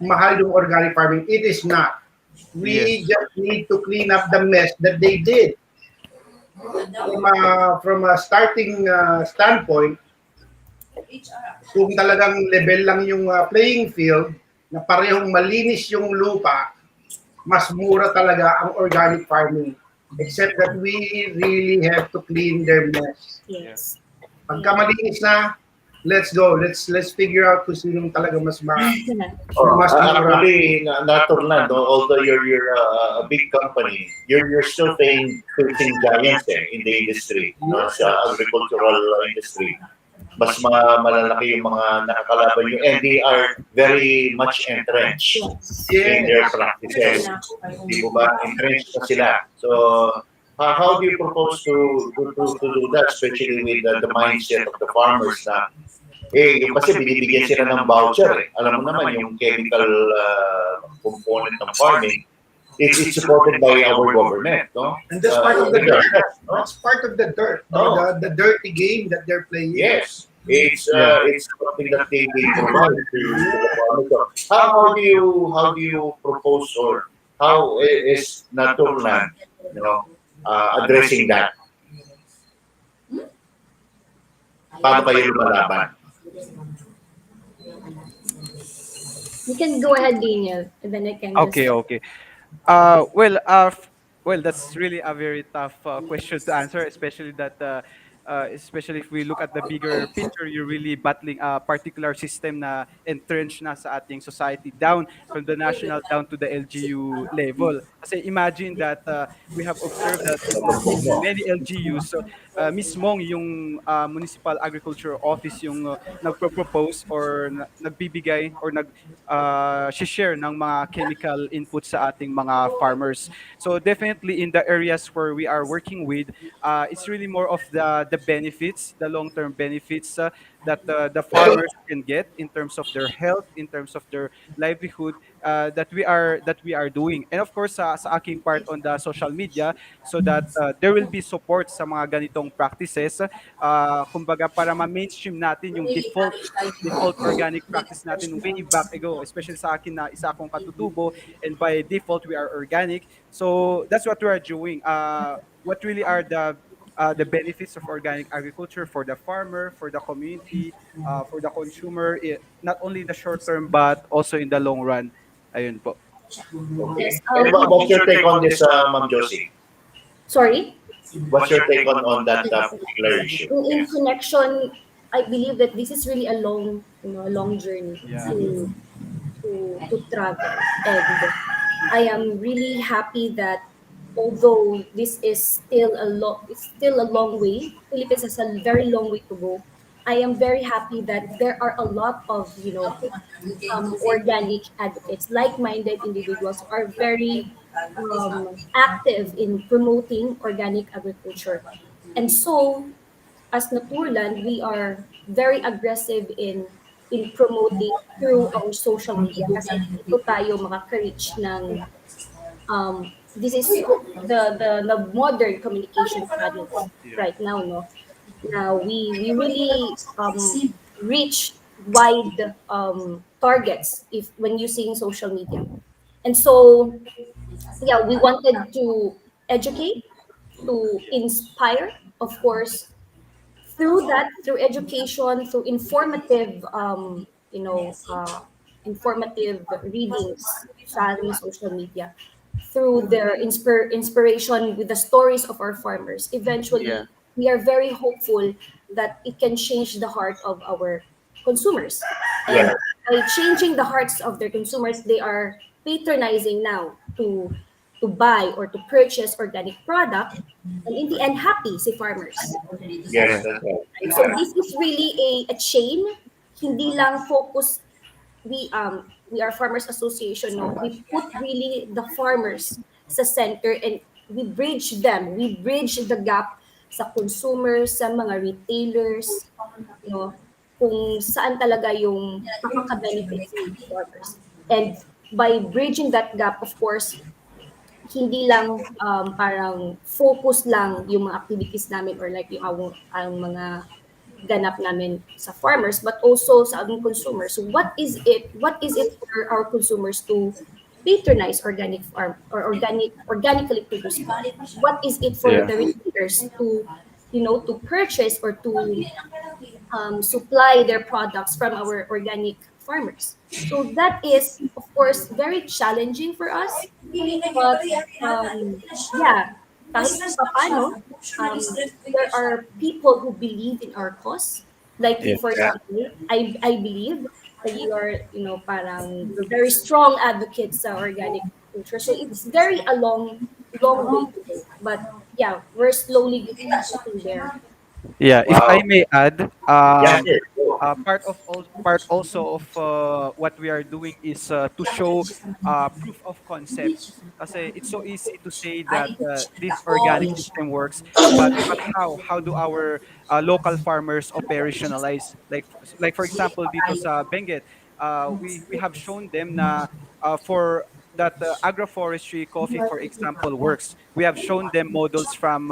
mahal yung organic farming. It is not. We Yes. just need to clean up the mess that they did. From a starting standpoint, kung talagang level lang yung playing field, na parehong malinis yung lupa, mas mura talaga ang organic farming. Except that we really have to clean their mess. Yes. Pagka malinis na, let's go. Let's figure out kung sinong talaga mas mura. Actually, Naturland, although you're a big company, you're still facing giants in the industry, sa agricultural industry. Mas malalaki yung mga nakakalaban nyo, and they are very much entrenched in their practices. Di ba? Entrenched na sila. So, how do you propose to do that, especially with the mindset of the farmers na yung kasi binibigyan sila ng voucher. Alam mo naman, yung chemical component ng farming, it's supported by our government, no? And that's part of the dirt. That's part of the dirt. The dirty game that they're playing. Yes. It's something that they provide to the farmers. How do you propose, or how is Naturland, addressing that? Paano kayo lumalaban? You can go ahead, Daniel, and then I can. Okay. Well, that's really a very tough question to answer, especially especially if we look at the bigger picture, you're really battling a particular system na entrenched na sa ating society, down from the national down to the LGU level. Kasi imagine that we have observed that in many LGUs, mismong yung municipal agriculture office yung nagpro-propose or nagbibigay or share ng mga chemical inputs sa ating mga farmers. So definitely in the areas where we are working with, it's really more of the benefits, the long-term benefits that the farmers can get in terms of their health, in terms of their livelihood, that we are doing. And of course sa aking part on the social media, so that there will be support sa mga ganitong practices, kumbaga para ma-mainstream natin yung default organic practice natin way back ago, especially sa akin na isa akong katutubo, and by default we are organic. So that's what we are doing. What really are the benefits of organic agriculture for the farmer, for the community, for the consumer, not only in the short term but also in the long run. Ayun po. Okay. And what's your take on this, Ma'am Josie? Sorry? What's your take on that particular issue? In connection, I believe that this is really a long journey to travel, and I am really happy that although this is still a long way, Philippines has a very long way to go. I am very happy that there are a lot of organic advocates, like-minded individuals who are very active in promoting organic agriculture. And so, as Naturland, we are very aggressive in promoting through our social media, kasi dito tayo makaka-reach ng this is the modern communication channel right now, no? Now we really reach wide targets if when using social media. And so we wanted to educate, to inspire, of course, through education, through informative readings sa aming social media, through their inspiration with the stories of our farmers. Eventually, we are very hopeful that it can change the heart of our consumers. And by changing the hearts of their consumers, they are patronizing now to buy or to purchase organic product, and in the end, happy si farmers. Yes, that's right. So this is really a chain. Hindi lang focus. We are Farmers Association. No, we put really the farmers sa center, and we bridge them. We bridge the gap sa consumers, sa mga retailers, kung saan talaga yung makaka-benefit sa farmers. And by bridging that gap, of course, hindi lang parang focus lang yung mga activities namin or like yung ang mga ganap namin sa farmers, but also sa ating consumers. So what is it for our consumers to patronize organic farm or organically produced food? What is it for Yeah. the retailers to, to purchase or to supply their products from our organic farmers? So that is, of course, very challenging for us. But yeah, kahit paano, there are people who believe in our cause. Like you, Yeah. for Yeah. example, I believe that you are, parang you're very strong advocates sa organic culture. So it's very a long way to go. But yeah, we're slowly getting there. Yeah, if I Wow. may add, Yeah, sir. Go. part also of what we are doing is to show proof of concept. Kasi it's so easy to say that this organic system works, but how do our local farmers operationalize? Like for example, dito sa Benguet, we have shown them na for that agroforestry coffee, for example, works. We have shown them models from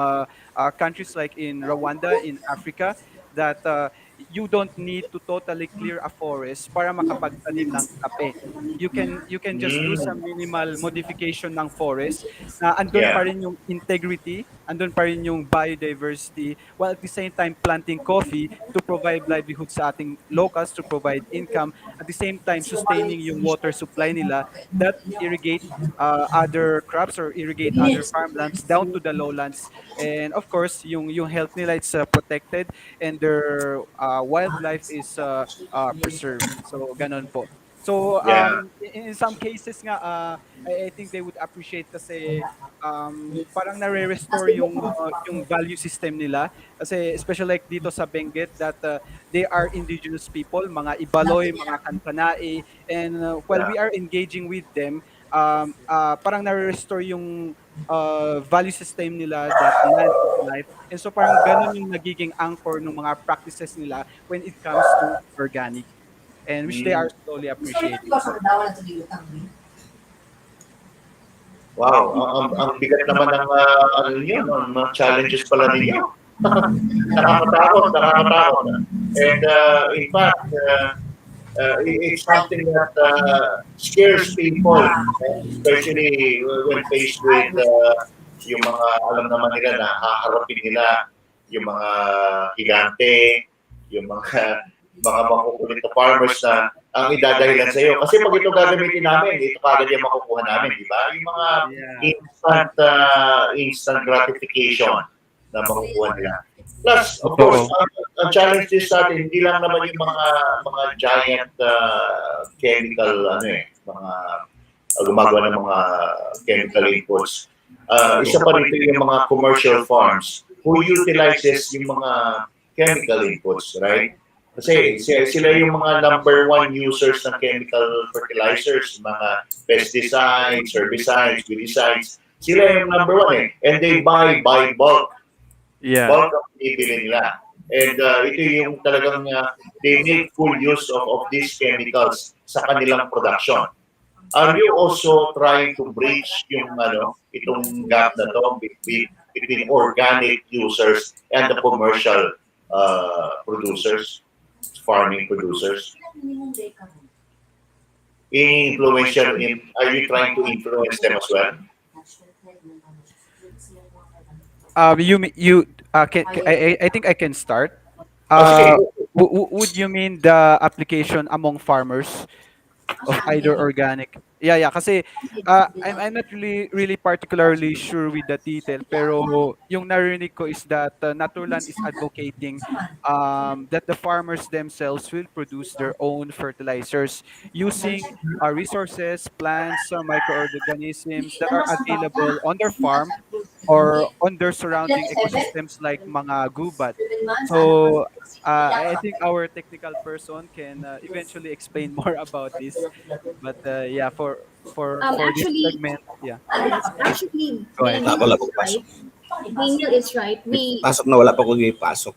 countries like in Rwanda, in Africa, that you don't need to totally clear a forest para makapagtanim ng kape. You can just do Mm, some minimal modification ng forest na andun yeah. pa rin yung integrity, andun pa rin yung biodiversity, while at the same time planting coffee to provide livelihood sa ating locals, to provide income, at the same time sustaining yung water supply nila that irrigate other crops or irrigate other farmlands down to the lowlands. And of course, yung health nila it's protected, and their wildlife is preserved. So ganon po. So Yeah. in some cases nga I think they would appreciate kasi parang nare-restore yung value system nila, kasi especially like dito sa Benguet that they are indigenous people, mga Ibaloy, mga Kantanae, and while Yeah. we are engaging with them, parang nare-restore yung value system nila that land is life. And so parang ganun yung nagiging anchor ng mga practices nila when it comes to organic, and which they are Mm. slowly appreciating po. Wow, ang bigat naman ng ano niyo, no, mga challenges pala ninyo. Nakakatakot, nakakatakot. And in fact, it's something that scares people, especially when faced with yung mga alam naman nila na haharapin nila yung mga higante, yung mga makukulit na farmers na ang idadahilan sa iyo. Kasi pag ito gagamitin namin, ito kagad yung makukuha namin, di ba? Yung mga Yeah. instant gratification na makukuha nila. Plus, of course, ang challenge din sa atin, hindi lang naman yung mga giant chemical, mga gumagawa ng mga chemical inputs. Isa pa rito yung mga commercial farms who utilizes yung mga chemical inputs, right? Kasi sila yung mga number one users ng chemical fertilizers, mga pesticides, herbicides, weedicides. Sila yung number one eh. And they buy bulk. Yeah. Bulk ang binibili nila. And ito yung talagang they make full use of these chemicals sa kanilang production. Are you also trying to bridge yung itong gap na to between organic users and the commercial producers, farming producers? Are you trying to influence them as well? I think I can start. Okay. Would you mean the application among farmers of either organic? Yeah. Kasi I'm not really particularly sure with the detail, pero yung narinig ko is that Naturland is advocating that the farmers themselves will produce their own fertilizers using resources, plants, microorganisms that are available on their farm or on their surrounding ecosystems like mga gubat. So I think our technical person can eventually explain more about this. But yeah, for this Actually, segment, yeah. actually, Go ahead. Ako lang po pasok. Daniel is right. Pasok na wala pa ko pasok.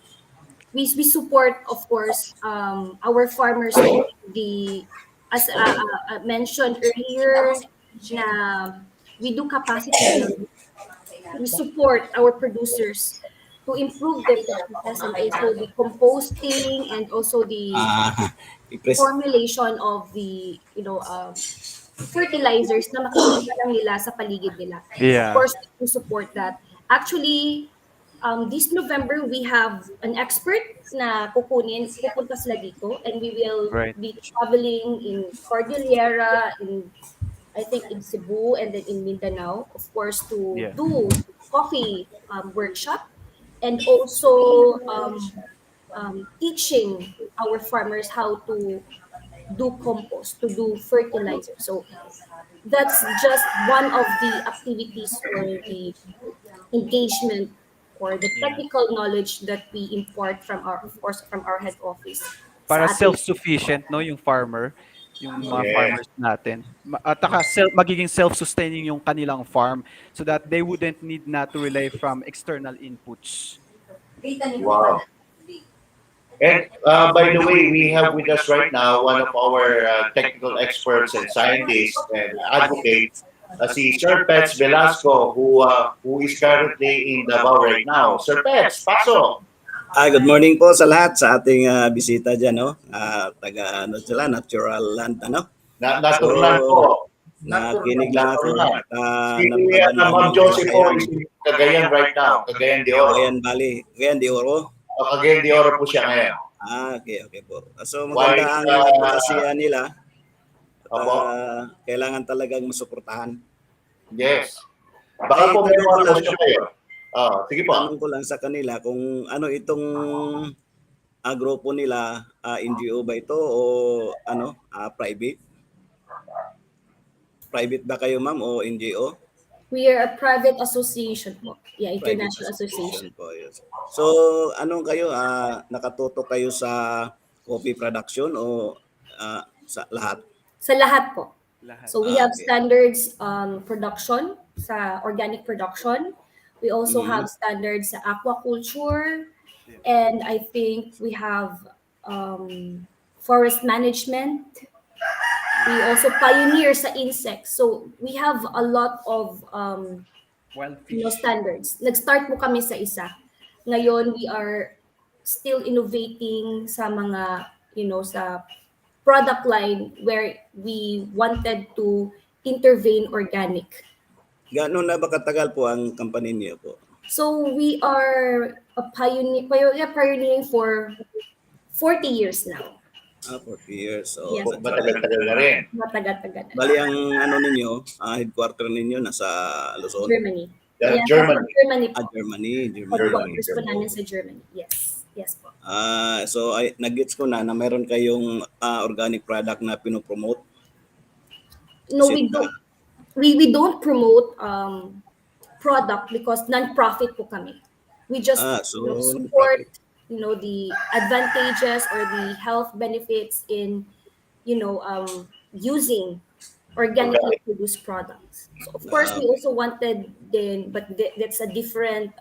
We support, of course, our farmers. As mentioned earlier, na we do capacity building. We support our producers to improve their practices and also the composting and also the Impress. formulation of the fertilizers na makikita lang nila sa paligid nila. Of Yeah. course, we support that. Actually, this November, we have an expert na pupunta sila dito, and we will Right. be traveling in Cordillera, I think in Cebu, and then in Mindanao, of course, to Yeah. do coffee workshop, and also teaching our farmers how to do compost, to do fertilizer. So that's just one of the activities or the engagement or the Yeah. technical knowledge that we import from our, of course, from our head office Para sa ating. self-sufficient, no, yung farmer, yung mga Yes. farmers natin. At saka magiging self-sustaining yung kanilang farm so that they wouldn't need na to rely from external inputs. Wow. And by the way, we have with us right now one of our technical experts and scientists and advocates, si Sir Pets Velasco, who is currently in Davao right now. Sir Pets, pasok! Good morning po sa lahat sa ating bisita dyan, no? Taga ano sila, natural land, ano? Natural po. Nakinig lang ako. Natural. At Si Ma'am Josie po is in Cagayan right now. Cagayan de Oro. Cagayan Valley. Cagayan de Oro. Cagayan de Oro po siya ngayon. Okay po. So maganda ang advocacy nila. At, kailangan talagang masuportahan. Yes. Baka po may mga question kayo. Sige po. Tanong ko lang sa kanila kung ano itong grupo nila, NGO ba ito o ano, private? Private ba kayo, ma'am, o NGO? We are a private association po. Yeah, international Private association. po, yes. So, anong kayo, nakatutok kayo sa coffee production o sa lahat? Sa lahat po. Lahat. So we have Okay. standards production, sa organic production. We also have standards sa aquaculture, and I think we have forest management. We also pioneer sa insects. So we have a lot of Wild standards. Nag-start po kami sa isa. Ngayon, we are still innovating sa mga, sa product line where we wanted to intervene organic. Gaano na ba katagal po ang company niyo po? So we are pioneering for 40 years now. 40 years. So, Yes. Matagal-tagal na rin. Matagal-tagal. bali ang ano ninyo, headquarter ninyo nasa Luzon? Germany. Germany. Germany po. Germany. Headquarters po namin sa Germany. Yes. Yes po. So nag-gets ko na mayroon kayong organic product na pinopromote. No, we don't. We don't promote product because non-profit po kami. We just support the advantages or the health benefits in using organically produced products. So of course we also wanted but that's a different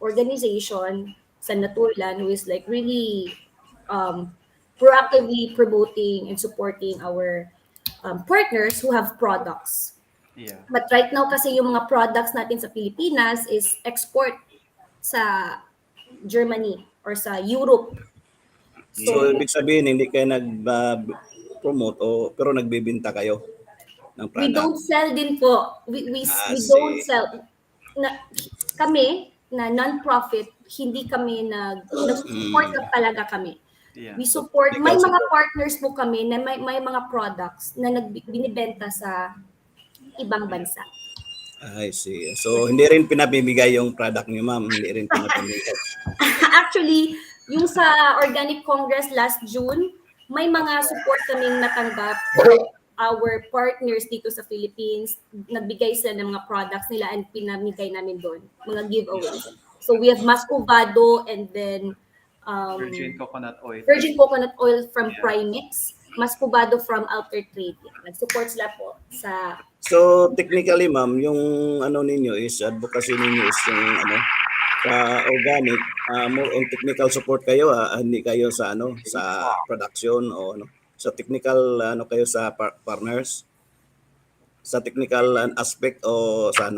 organization sa Naturland who is like really proactively promoting and supporting our partners who have products. Yeah. But right now kasi yung mga products natin sa Pilipinas is export sa Germany or sa Europe. So ibig sabihin hindi kayo nag-promote pero nagbebenta kayo ng product? We don't sell din po. We don't sell. Kami na non-profit, hindi kami nag-support na talaga kami. Yeah. We support, may mga partners po kami na may mga products na binibenta sa ibang bansa. I see. So, hindi rin pinabibigay yung product niyo, ma'am? Hindi rin pinabibigay? Actually, yung sa Organic Congress last June, may mga support kaming natanggap. Our partners dito sa Philippines, nagbigay sila ng mga products nila and pinamigay namin doon, mga giveaways. So, we have Mascovado and then Virgin coconut oil. Virgin coconut oil from Primix, Mascovado from Alter Trade. Nag-support sila po sa... So, technically, ma'am, yung ninyo is, advocacy ninyo is yung sa organic, more on technical support kayo, hindi kayo sa sa production o sa technical kayo sa partners, sa technical aspect o sa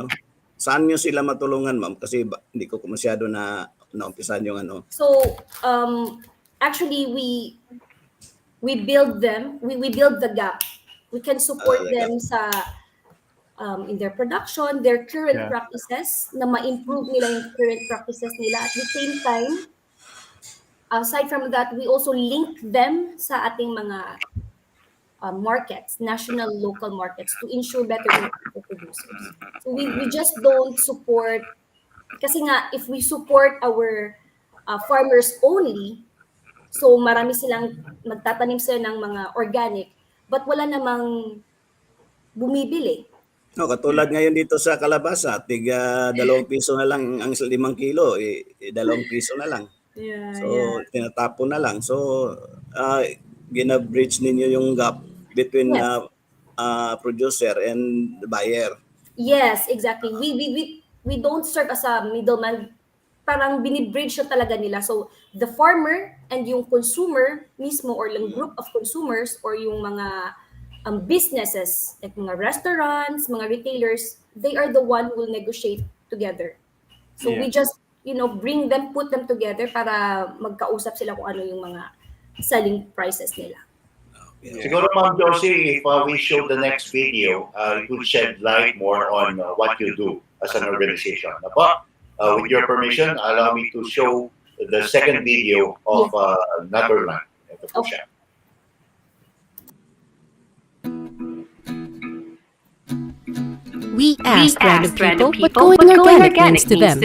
saan nyo sila matulungan, ma'am? Kasi hindi ko masyado na naumpisan yung So, actually, we build them, we build the gap We can support them sa in their production, their current Yeah. practices, na ma-improve nila yung current practices nila. At the same time, aside from that, we also link them sa ating mga markets, national, local markets, to ensure better income for producers. So we just don't support, kasi nga, if we support our farmers only, so marami silang, magtatanim sila ng mga organic, but wala namang bumibili. No, katulad ngayon dito sa kalabasa, tiga 2 piso na lang ang 5 kilo, 2 piso na lang. Yeah, So, tinatapon na lang. So, gina-bridge ninyo yung gap between Yes. Producer and the buyer. Yes, exactly. We don't serve as a middleman. Parang binibridge na talaga nila. So, the farmer and yung consumer mismo or yung group of consumers or yung mga businesses, like mga restaurants, mga retailers, they are the one who will negotiate together. So, we just, bring them, put them together para magkausap sila kung ano yung mga selling prices nila. Siguro, Ma'am Josie, if we show the next video, it would shed light more on what you do as an organization. Apo, with your permission, allow me to show the second video of Naturland. Ito po siya. We asked random people what going organic means to them.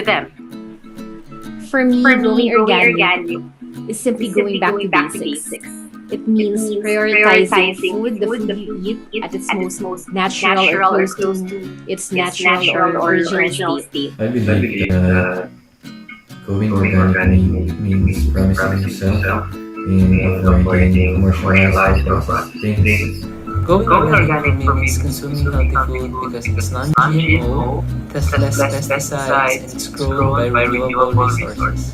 For me, going organic is simply going back to basics. It means prioritizing food, the food we eat, at its most natural or close to its natural or original state. I believe that going organic means promising yourself and avoiding commercialized or processed things. Going organic for me means consuming healthy food because it's non-GMO, has less pesticides, and it's grown by renewable resources.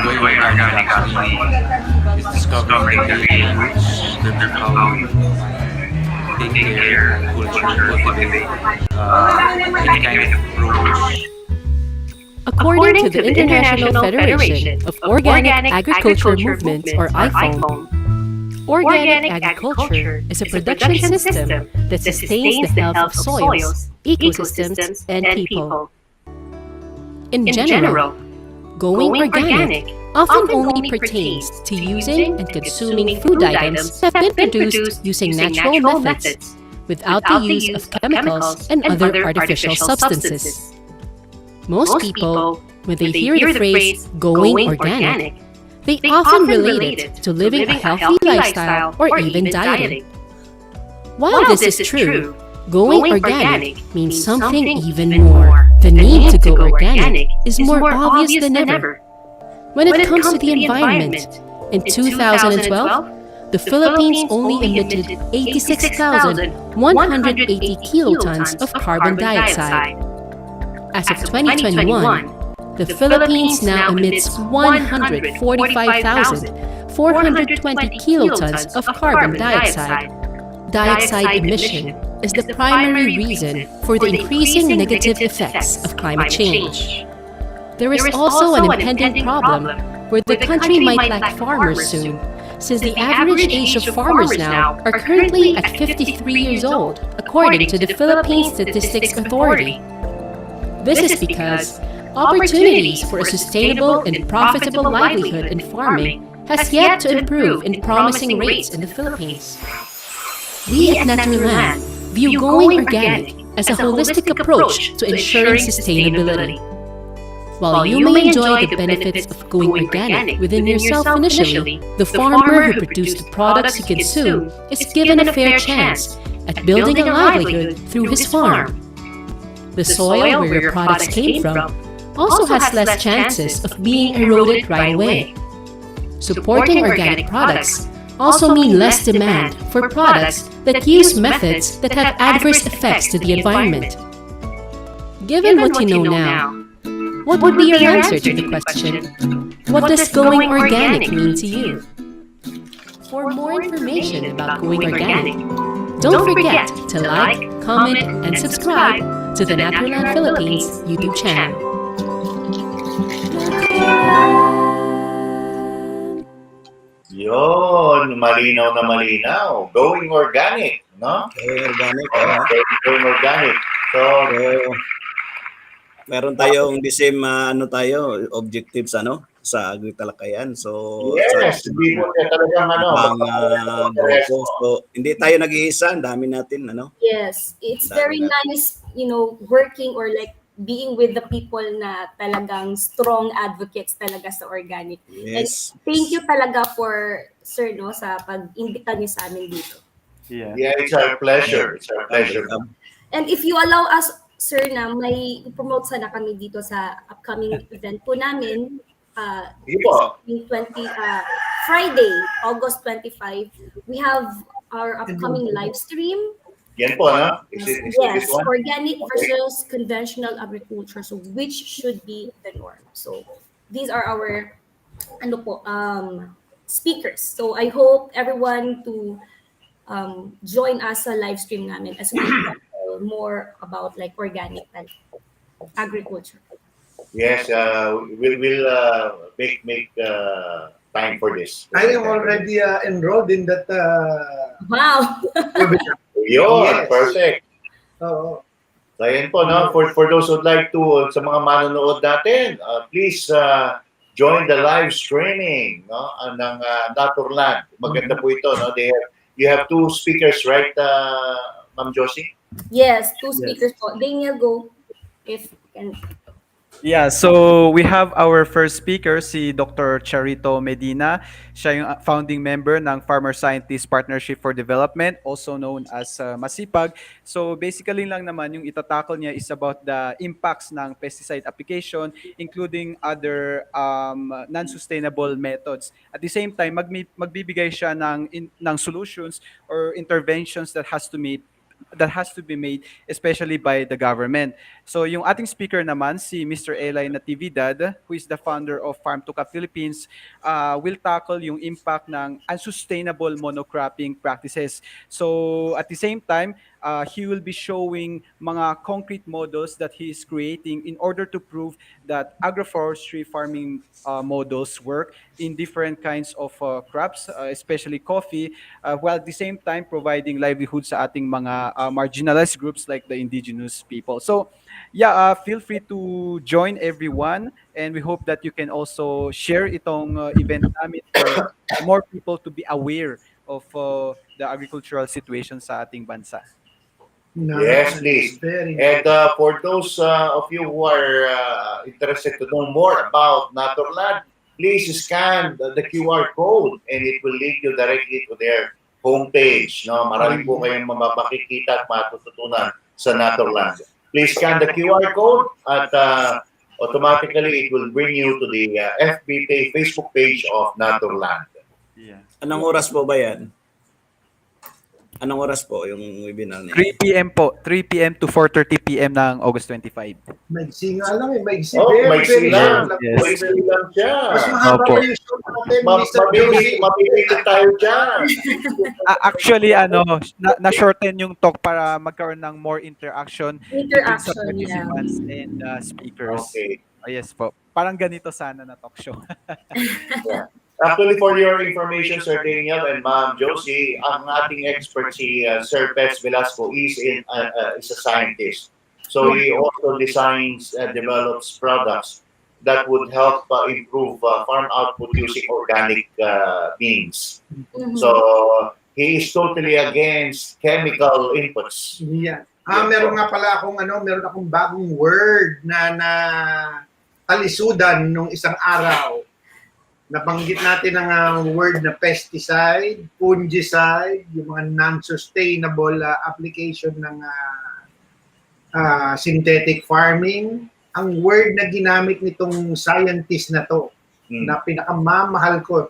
Going organic actually is discovering the real roots that are how we take care, cultivate any kind of produce. According to the International Federation of Organic Agriculture Movements, or IFOAM, organic agriculture is a production system that sustains the health of soils, ecosystems, and people. In general, going organic often only pertains to using and consuming food items that have been produced using natural methods, without the use of chemicals and other artificial substances. Most people, when they hear the phrase "going organic," they often relate it to living a healthy lifestyle or even dieting. While this is true, going organic means something even more. The need to go organic is more obvious than ever. When it comes to the environment, in 2012, the Philippines only emitted 86,180 kilotons of carbon dioxide. As of 2021, the Philippines now emits 145,420 kilotons of carbon dioxide. Dioxide emission is the primary reason for the increasing negative effects of climate change. There is also an impending problem where the country might lack farmers soon, since the average age of farmers now are currently at 53 years old, according to the Philippine Statistics Authority. This is because opportunities for a sustainable and profitable livelihood in farming has yet to improve in promising rates in the Philippines. We at Naturland view going organic as a holistic approach to ensuring sustainability. While you may enjoy the benefits of going organic within yourself initially, the farmer who produced the products you consume is given a fair chance at building a livelihood through his farm. The soil where your products came from also has less chances of being eroded right away. Supporting organic products also mean less demand for products that use methods that have adverse effects to the environment. Given what you know now, what would be your answer to the question, what does going organic mean to you? For more information about going organic, don't forget to like, comment, and subscribe to the Naturland Philippines YouTube channel. Yun, malinaw na malinaw. Going organic, no? Going organic. Going organic. So, meron tayong the same objectives sa Agri-Talakayan. So yes, hindi po niya talagang grupo. So hindi tayo nag-iisa, dami natin Yes, it's very nice, working or like being with the people na talagang strong advocates talaga sa organic. Yes. And thank you talaga for sir sa pag-imbita niyo sa amin dito. Yeah, it's our pleasure. It's our pleasure. And if you allow us, sir, na may promote sana kami dito sa upcoming event po namin. Friday, August 25, we have our upcoming live stream. Yan po, no? Yes, organic versus conventional agriculture. So which should be the norm? So these are our speakers. So I hope everyone to join us sa live stream namin as we talk more about like organic agriculture. Yes, we'll make time for this. I am already enrolled in that. Wow. Yun, Yes. perfect. Oo. So, ayan po, no? For those who'd like to, sa mga manonood natin, please join the live streaming, no? Ng Naturland. Maganda po ito, no? You have two speakers, right, Ma'am Josie? Yes, two speakers po. Daniel, go. If you can. Yeah, so we have our first speaker, si Dr. Charito Medina. Siya yung founding member ng Farmer Scientist Partnership for Development, also known as Masipag. So basically lang naman yung itatakol niya is about the impacts ng pesticide application, including other non-sustainable methods. At the same time, magbibigay siya ng solutions or interventions that has to be made, especially by the government. So yung ating speaker naman, si Mr. Eli Natividad, who is the founder of Farm to Cup Philippines, will tackle yung impact ng unsustainable monocropping practices. So at the same time, he will be showing mga concrete models that he is creating in order to prove that agroforestry farming models work in different kinds of crops, especially coffee, while at the same time providing livelihood sa ating mga marginalized groups like the indigenous people. So yeah, feel free to join everyone, and we hope that you can also share itong event namin for more people to be aware of the agricultural situation sa ating bansa. Yes, please. And for those of you who are interested to know more about Naturland, please scan the QR code and it will lead you directly to their homepage. No, marami po kayong makikita at matututunan sa Naturland. Please scan the QR code at automatically it will bring you to the Facebook page of Naturland. Yeah. Anong oras po ba yan? Anong oras po yung webinar niya? 3 p.m. po. 3 p.m. to 4:30 p.m. ng August 25. Maigsi nga lang maigsi. Maigsi lang. Yes. Maigsi lang siya. Mas mahaba Opo. pa yung show natin, Mr. Josie. Mabibigyan tayo dyan. Actually, na-shorten yung talk para magkaroon ng more interaction between sa participants and speakers. Okay. Yes po. Parang ganito sana na talk show. Yeah. Actually, for your information, Sir Daniel and Ma'am Josie, ang ating expert si Sir Pets Velasco is a scientist. So he also designs and develops products that would help improve farm output using organic means. So he is totally against chemical inputs. Yeah. Meron nga pala meron akong bagong word na talisudan nung isang araw. Nabanggit natin ang word na pesticide, fungicide, yung mga non-sustainable application ng synthetic farming. Ang word na ginamit nitong scientist na to, na pinakamamahal ko,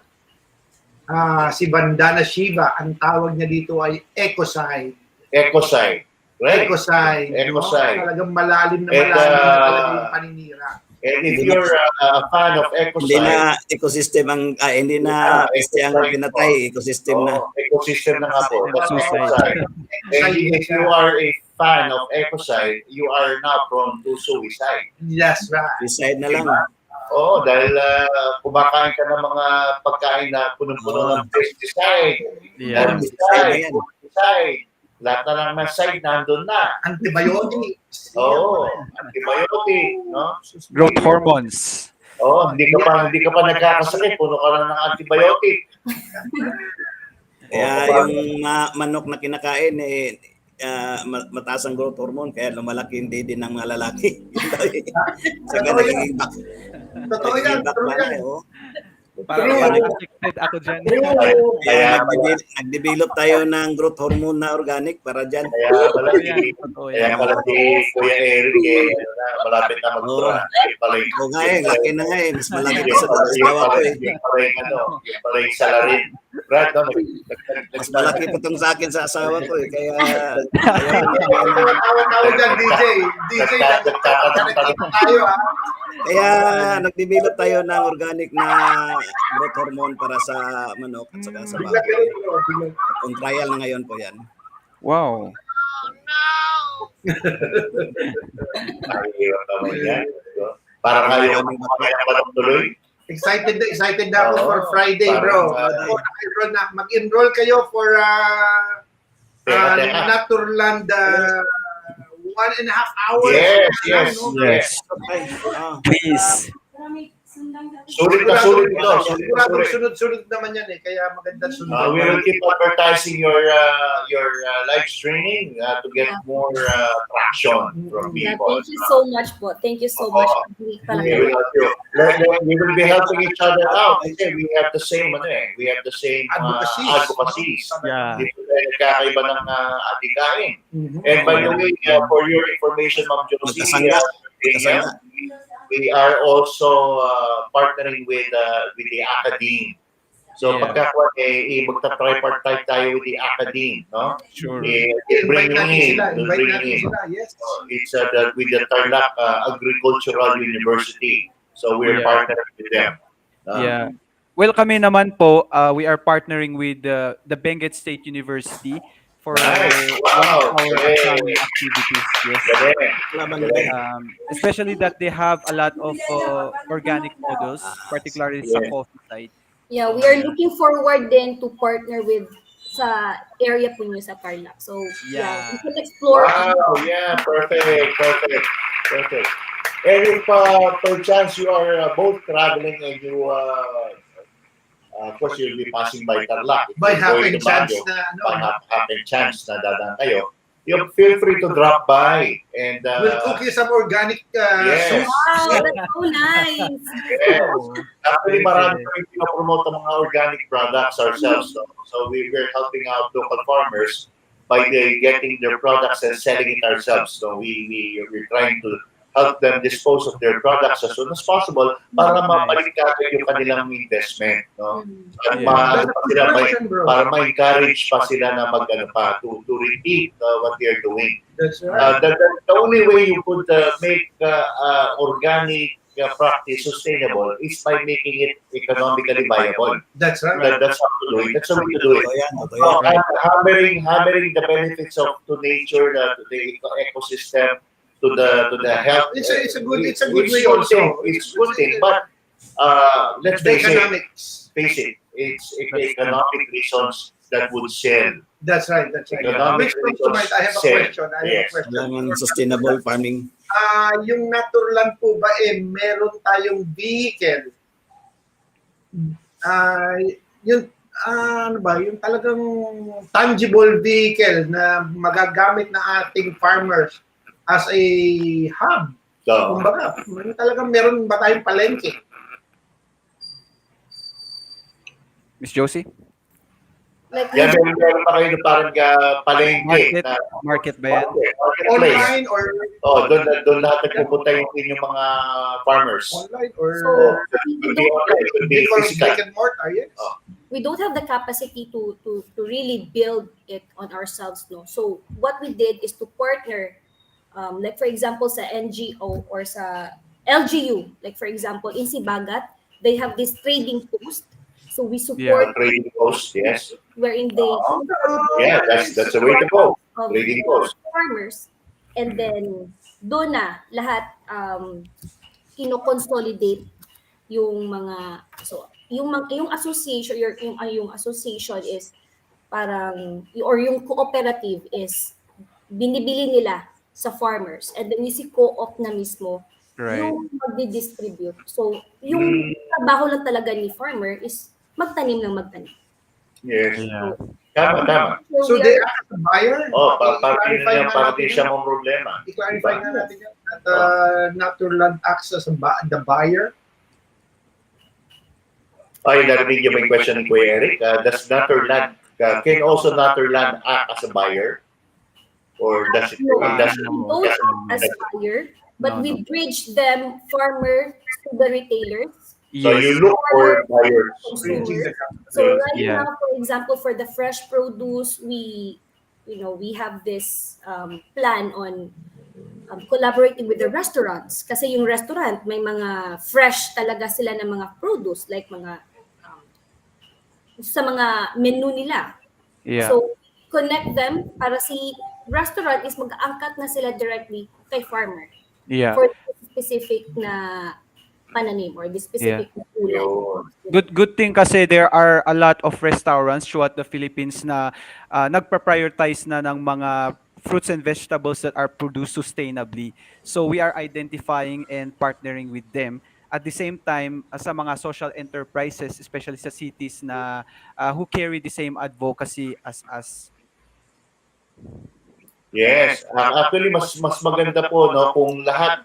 si Vandana Shiva, ang tawag niya dito ay ecocide. Ecocide. Right? Ecocide. Ecocide. Talagang malalim na talaga yung paninira. And if you're a fan of ecocide, hindi na ecosystem hindi na ang pinatay, ecosystem na. Ecosystem na nga po. That's ecocide. And if you are a fan of ecocide, you are now prone to suicide. Yes, right. Suicide na lang. Oo, dahil kumakain ka ng mga pagkain na punong-puno ng pesticide, herbicide, pesticide, lahat na ng side nandun na. Antibiotics. Oo, antibiotic, no? Growth hormones. Oo, hindi ka pa nagkakasakit, puno ka lang ng antibiotic. Kaya yung manok na kinakain mataas ang growth hormone kaya lumalaki yung dede ng mga lalaki. Saka nagiging back. Totoo yan. Parang addicted ako dyan. Kaya nag-develop tayo ng growth hormone na organic para dyan. Kaya pala si Kuya Eric malapit na mag-tura. Oo nga laki na nga mas malaki pa sa asawa ko Yung pala yung salarin. Brad, no? Mas malaki pa itong sa akin sa asawa ko kaya tawa dyan, DJ. Tayo Kaya nag-develop tayo ng organic na growth hormone para sa manok at saka sa baboy. At on trial na ngayon po yan. Wow. Para ngayon tuloy. Excited na ako for Friday, bro. Mag-enroll kayo for Naturland 1.5 hours. Yes. Please. Sulit ito. Sunod naman yan kaya maganda sunod. We will keep advertising your live streaming to get more traction from people. Thank you so much po. Thank you so much. We will be helping each other out. We have the same advocacies. Yeah. Dito tayo nagkakaiba ng adikain. And by the way, for your information, Ma'am Josie, we are also partnering with the academe. So magta-tripartite tayo with the academe, no? Sure. Bring in. Yes. It's with the Tarlac Agricultural University. So we're partnering with them. Yeah. Well, kami naman po, we are partnering with the Benguet State University for one of our activities. Yes. Especially that they have a lot of organic models, particularly sa coffee side. Yeah, we are looking forward then to partner with sa area po niyo sa Tarlac. So, we can explore. Wow, yeah, perfect. And if perchance you are both traveling and you of course, you'll be passing by Tarlac. By happen chance na dadaan kayo. You feel free to drop by and we'll cook you some organic yes. Wow, that's so nice. Yes. Actually, marami kami pinopromote ang mga organic products ourselves. So we're helping out local farmers by getting their products and selling it ourselves. So we're trying to help them dispose of their products as soon as possible para mabalik agad yung kanilang investment, no? Para ma-encourage pa sila na to repeat what they're doing. That's right. The only way you could make organic practice sustainable is by making it economically viable. That's right. That's how to do it. That's how to do it. Hammering the benefits to nature, to the ecosystem, to the health. It's a good way also. It's a good thing, but let's face it. It's economic reasons that would sell. That's right. Which comes to mind, I have a question. Sustainable farming. Yung Naturland po ba meron tayong vehicle? Yung talagang tangible vehicle na magagamit na ating farmers as a hub. Kumbaga, meron ba tayong palengke? Miss Josie? Meron pa kayo na parang palengke. Market ba yan? Online or? Doon lahat nagpupunta yung mga farmers. Online or? Could be physical. Brick and mortar, yes. We don't have the capacity to really build it on ourselves, no. So what we did is to partner, like for example sa NGO or sa LGU, like for example in Sibagat, they have this trading post. So we support trading post, yes. Wherein they that's the way to go. Trading post. Farmers, and then doon na lahat kino-consolidate yung mga yung association yung association is parang or yung cooperative is binibili nila sa farmers and then yung si co-op na mismo yung magdi-distribute. So yung trabaho lang talaga ni farmer is magtanim ng magtanim. Yes. Yeah. Tama. So they act as a buyer? Para di siya mong problema. I-clarify na natin yan. At Naturland acts as the buyer. Ay, narinig yung may question ni Kuya Eric. Does Naturland, can also Naturland act as a buyer? Or does it? Both as buyer, but we bridge them farmer to the retailers. So you look for buyers. Consumers. So right now, for example, for the fresh produce, we have this plan on collaborating with the restaurants. Kasi yung restaurant, may mga fresh talaga sila ng mga produce, like mga sa mga menu nila. Yeah. So connect them para si restaurant is mag-aangkat na sila directly kay farmer. Yeah. For specific na pananim or the specific Good thing kasi there are a lot of restaurants throughout the Philippines na nagpa-prioritize na ng mga fruits and vegetables that are produced sustainably. So we are identifying and partnering with them. At the same time, sa mga social enterprises, especially sa cities na who carry the same advocacy as us. Yes, actually mas maganda po no kung lahat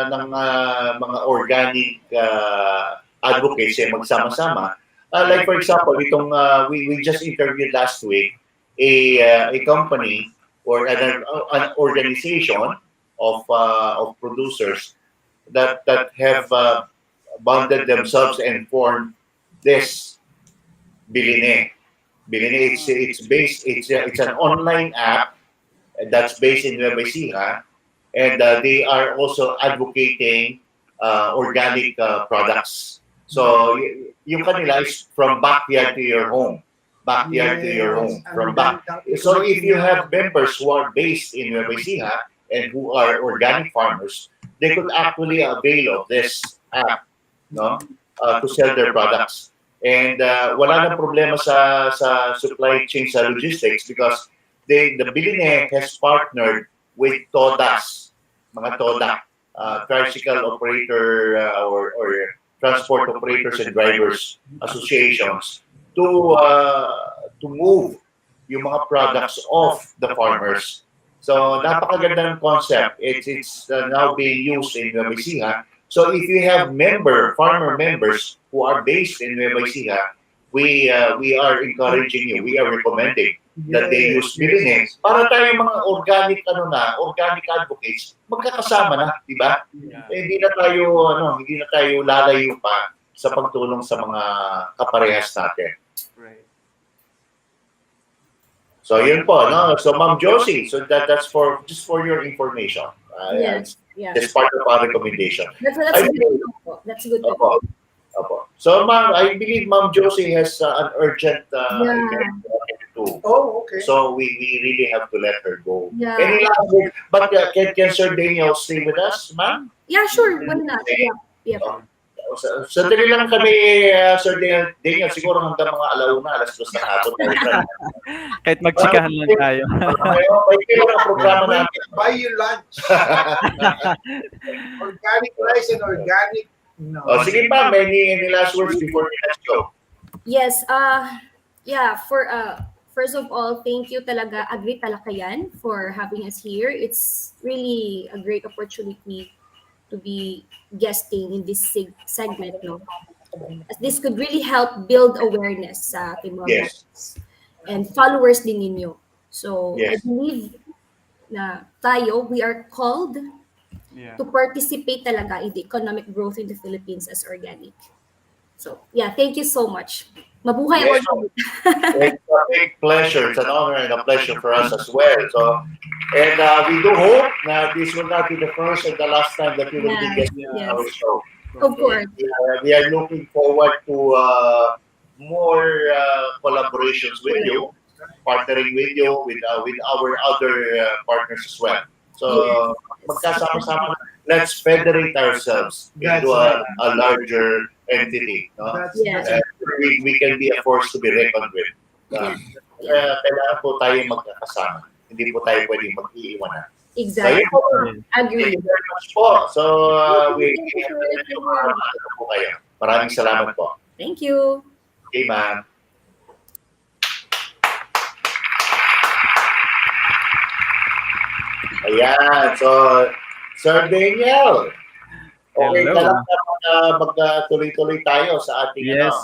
ng mga organic advocates ay magsama-sama. Like for example, itong we just interviewed last week a company or an organization of producers that have bonded themselves and formed this Biline. Biline, it's an online app that's based in Nueva Ecija, and they are also advocating organic products. So yung kanila is from backyard to your home. So if you have members who are based in Nueva Ecija and who are organic farmers, they could actually avail of this app, no, to sell their products. And wala na problema sa supply chain, sa logistics, because the Biline has partnered with TODAS, mga TODA, tricycle operator or transport operators and drivers associations to move yung mga products of the farmers. So napakagandang concept. It's now being used in Nueva Ecija. So if you have farmer members who are based in Nueva Ecija, we are encouraging you, we are recommending that they use Biline para tayo mga organic advocates magkakasama na, di ba? Hindi na tayo lalayo pa sa pagtulong sa mga kaparehas natin. So yun po, no? So Ma'am Josie, so that's just for your information. Yes. That's part of our recommendation. That's good. Opo. So Ma'am, I believe Ma'am Josie has an urgent event too. Oh, okay. So we really have to let her go. Yeah. Any last word? But can Sir Daniel stay with us, ma'am? Yeah, sure. Why not? Yeah. Sandali lang kami, Sir Daniel, siguro hanggang mga alauna, alas 2 ng hapon. Kahit magtsikahan lang tayo. May kilo ng programa natin. Buy you lunch. Organic rice and organic. No. Sige pa, any last words before we let's go? Yes. First of all, thank you talaga Agri-Talakayan for having us here. It's really a great opportunity to be guesting in this segment, no? This could really help build awareness sa ating mga members and followers din ninyo. So I believe na we are called to participate talaga in the economic growth in the Philippines as organic. So thank you so much. Mabuhay organic. It's a big pleasure. It's an honor and a pleasure for us as well. So, and we do hope that this will not be the first and the last time that we will be guesting on our show. Of course. We are looking forward to more collaborations with you, partnering with you, with our other partners as well. So, magkasama-sama, let's federate ourselves into a larger entity, no? Yes. We can be a force to be reckoned with. Kaya kailangan po tayo magkakasama. Hindi po tayo pwedeng mag-iiwanan. Exactly. So, Agree. thank you very much po. So, we po kayo. Maraming salamat po. Thank you. Okay, ma'am. Ayan. So, Sir Daniel. Okay Hello. ka lang na magtuloy-tuloy tayo sa ating Yes.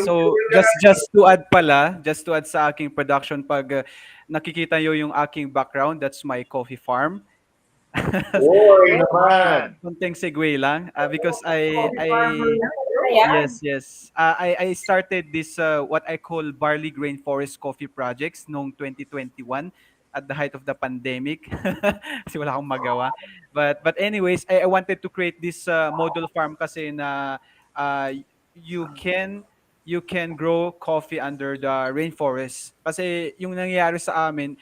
So just to add sa aking production, pag nakikita nyo yung aking background, that's my coffee farm. Uy, naman. Konting segue lang because I I started this what I call barley grain forest coffee projects noong 2021 at the height of the pandemic kasi wala akong magawa. But anyways, I wanted to create this model farm kasi na you can grow coffee under the rainforest. Kasi yung nangyayari sa amin,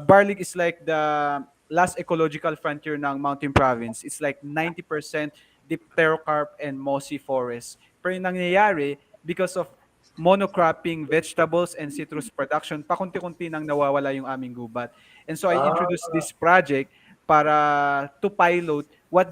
barley is like the last ecological frontier ng Mountain Province. It's like 90% dipterocarp and mossy forest. Pero yung nangyayari, because of monocropping vegetables and citrus production, pakunti-kunti nang nawawala yung aming gubat. And so I introduced this project para to pilot what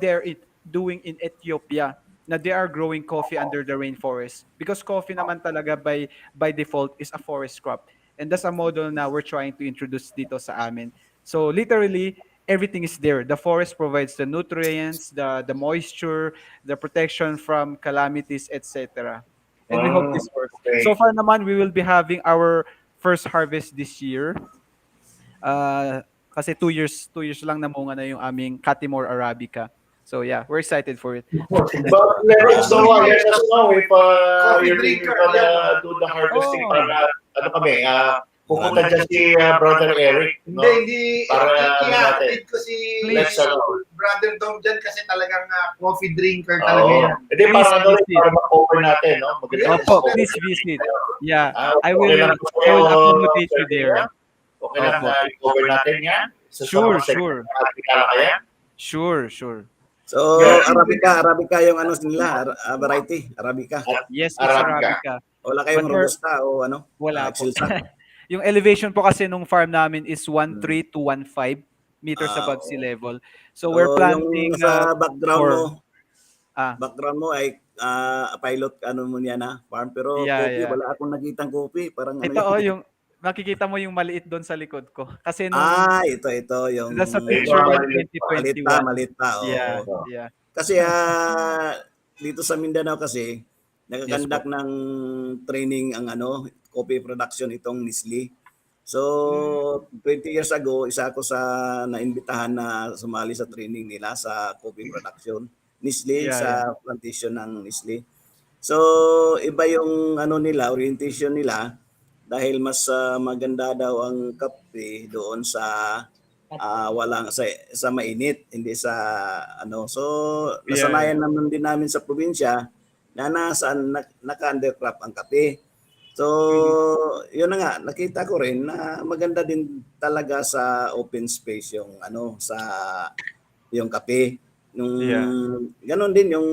doing in Ethiopia, na they are growing coffee under the rainforest. Because coffee naman talaga by default is a forest crop. And that's a model na we're trying to introduce dito sa amin. So literally, everything is there. The forest provides the nutrients, the moisture, the protection from calamities, etc. And we hope this works. Okay. So far naman, we will be having our first harvest this year. Kasi 2 years lang namunga na yung aming Catimor Arabica. So yeah, we're excited for it. But let us know if you're gonna do the harvesting para kami, pupunta dyan si Brother Eric. No? Hindi. Para Ihatid ko si Brother Dom dyan kasi talagang coffee drinker talaga yan. Hindi, para ma-cover natin, no? Opo, please visit. Yeah, I will accommodate you there. Okay lang na i-cover natin yan? Sure. So, Arabica yung ano nila, variety, Arabica. Yes, it's Arabica. Wala kayong Robusta o ano? Wala po. Yung elevation po kasi nung farm namin is 13 to 15 meters above sea level. So we're planting sa background mo ay pilot mo niya na farm, pero coffee, wala akong nakitang coffee, parang ito yung makikita mo yung maliit doon sa likod ko. Kasi nung ito yung nasa picture ng 2021. Malita. Yeah. Kasi dito sa Mindanao kasi nakakandak ng training ang coffee production itong Nestle. So 20 years ago, isa ako sa naimbitahan na sumali sa training nila sa coffee production. Nestle sa plantation ng Nestle. So iba yung orientation nila. Dahil mas maganda daw ang kape doon sa walang sa mainit, hindi sa So nasanayan naman din namin sa probinsya na naka-undercrop ang kape. So yun na nga, nakita ko rin na maganda din talaga sa open space yung yung kape. Ganon din yung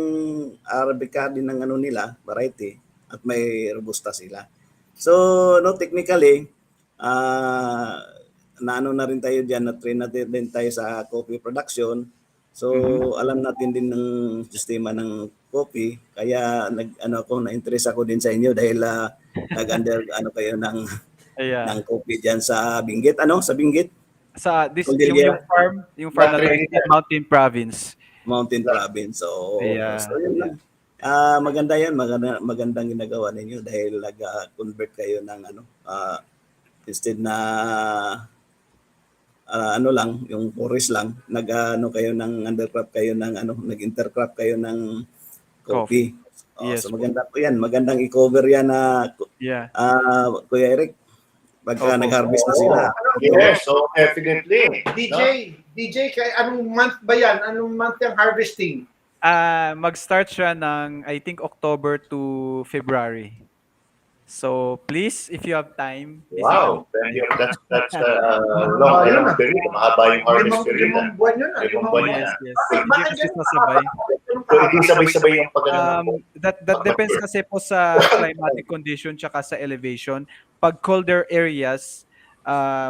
Arabica din ng nila, variety, at may Robusta sila. So, technically, na rin tayo dyan, na-train natin din tayo sa coffee production. So, alam natin din ng sistema ng coffee. Kaya, na-interest ako din sa inyo dahil nag-under, kayo ng coffee dyan sa Benguet. Sa Benguet? Yung farm na Mountain Province. Mountain Province. So yun lang. Maganda yan, magandang ginagawa ninyo dahil nag-convert kayo ng instead na lang, yung forest lang, kayo ng undercrop kayo ng nag-intercrop kayo ng coffee. So maganda po yan, magandang i-cover yan Kuya Eric pagka nag-harvest na sila. Yes, so definitely. DJ, anong month ba yan? Anong month yung harvesting? Mag-start siya ng I think October to February. So please, if you have time, visit Wow, that's long period. Mahaba yung harvest period. Limang buwan yun. Limang buwan Yes, yan. yes. Bakit Hindi kasi ganun sasabay. So, hindi sabay-sabay yung pag That depends kasi po sa climatic condition tsaka sa elevation. Pag colder areas,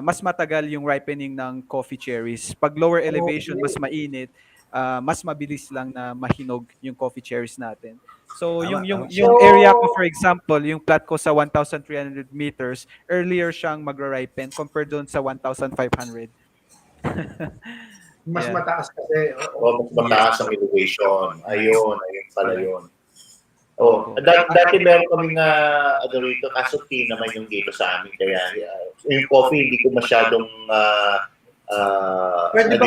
mas matagal yung ripening ng coffee cherries. Pag lower elevation, mas mainit, mas mabilis lang na mahinog yung coffee cherries natin. So yung area ko, for example, yung plot ko sa 1,300 meters, earlier siyang magra-ripen compared doon sa 1,500. Mas Yeah. mataas kasi. mas mataas ang elevation. Ayun pala yun. Dati meron kaming ano rito, kaso tea naman yung dito sa amin. Kaya yung coffee, hindi ko masyadong Pwede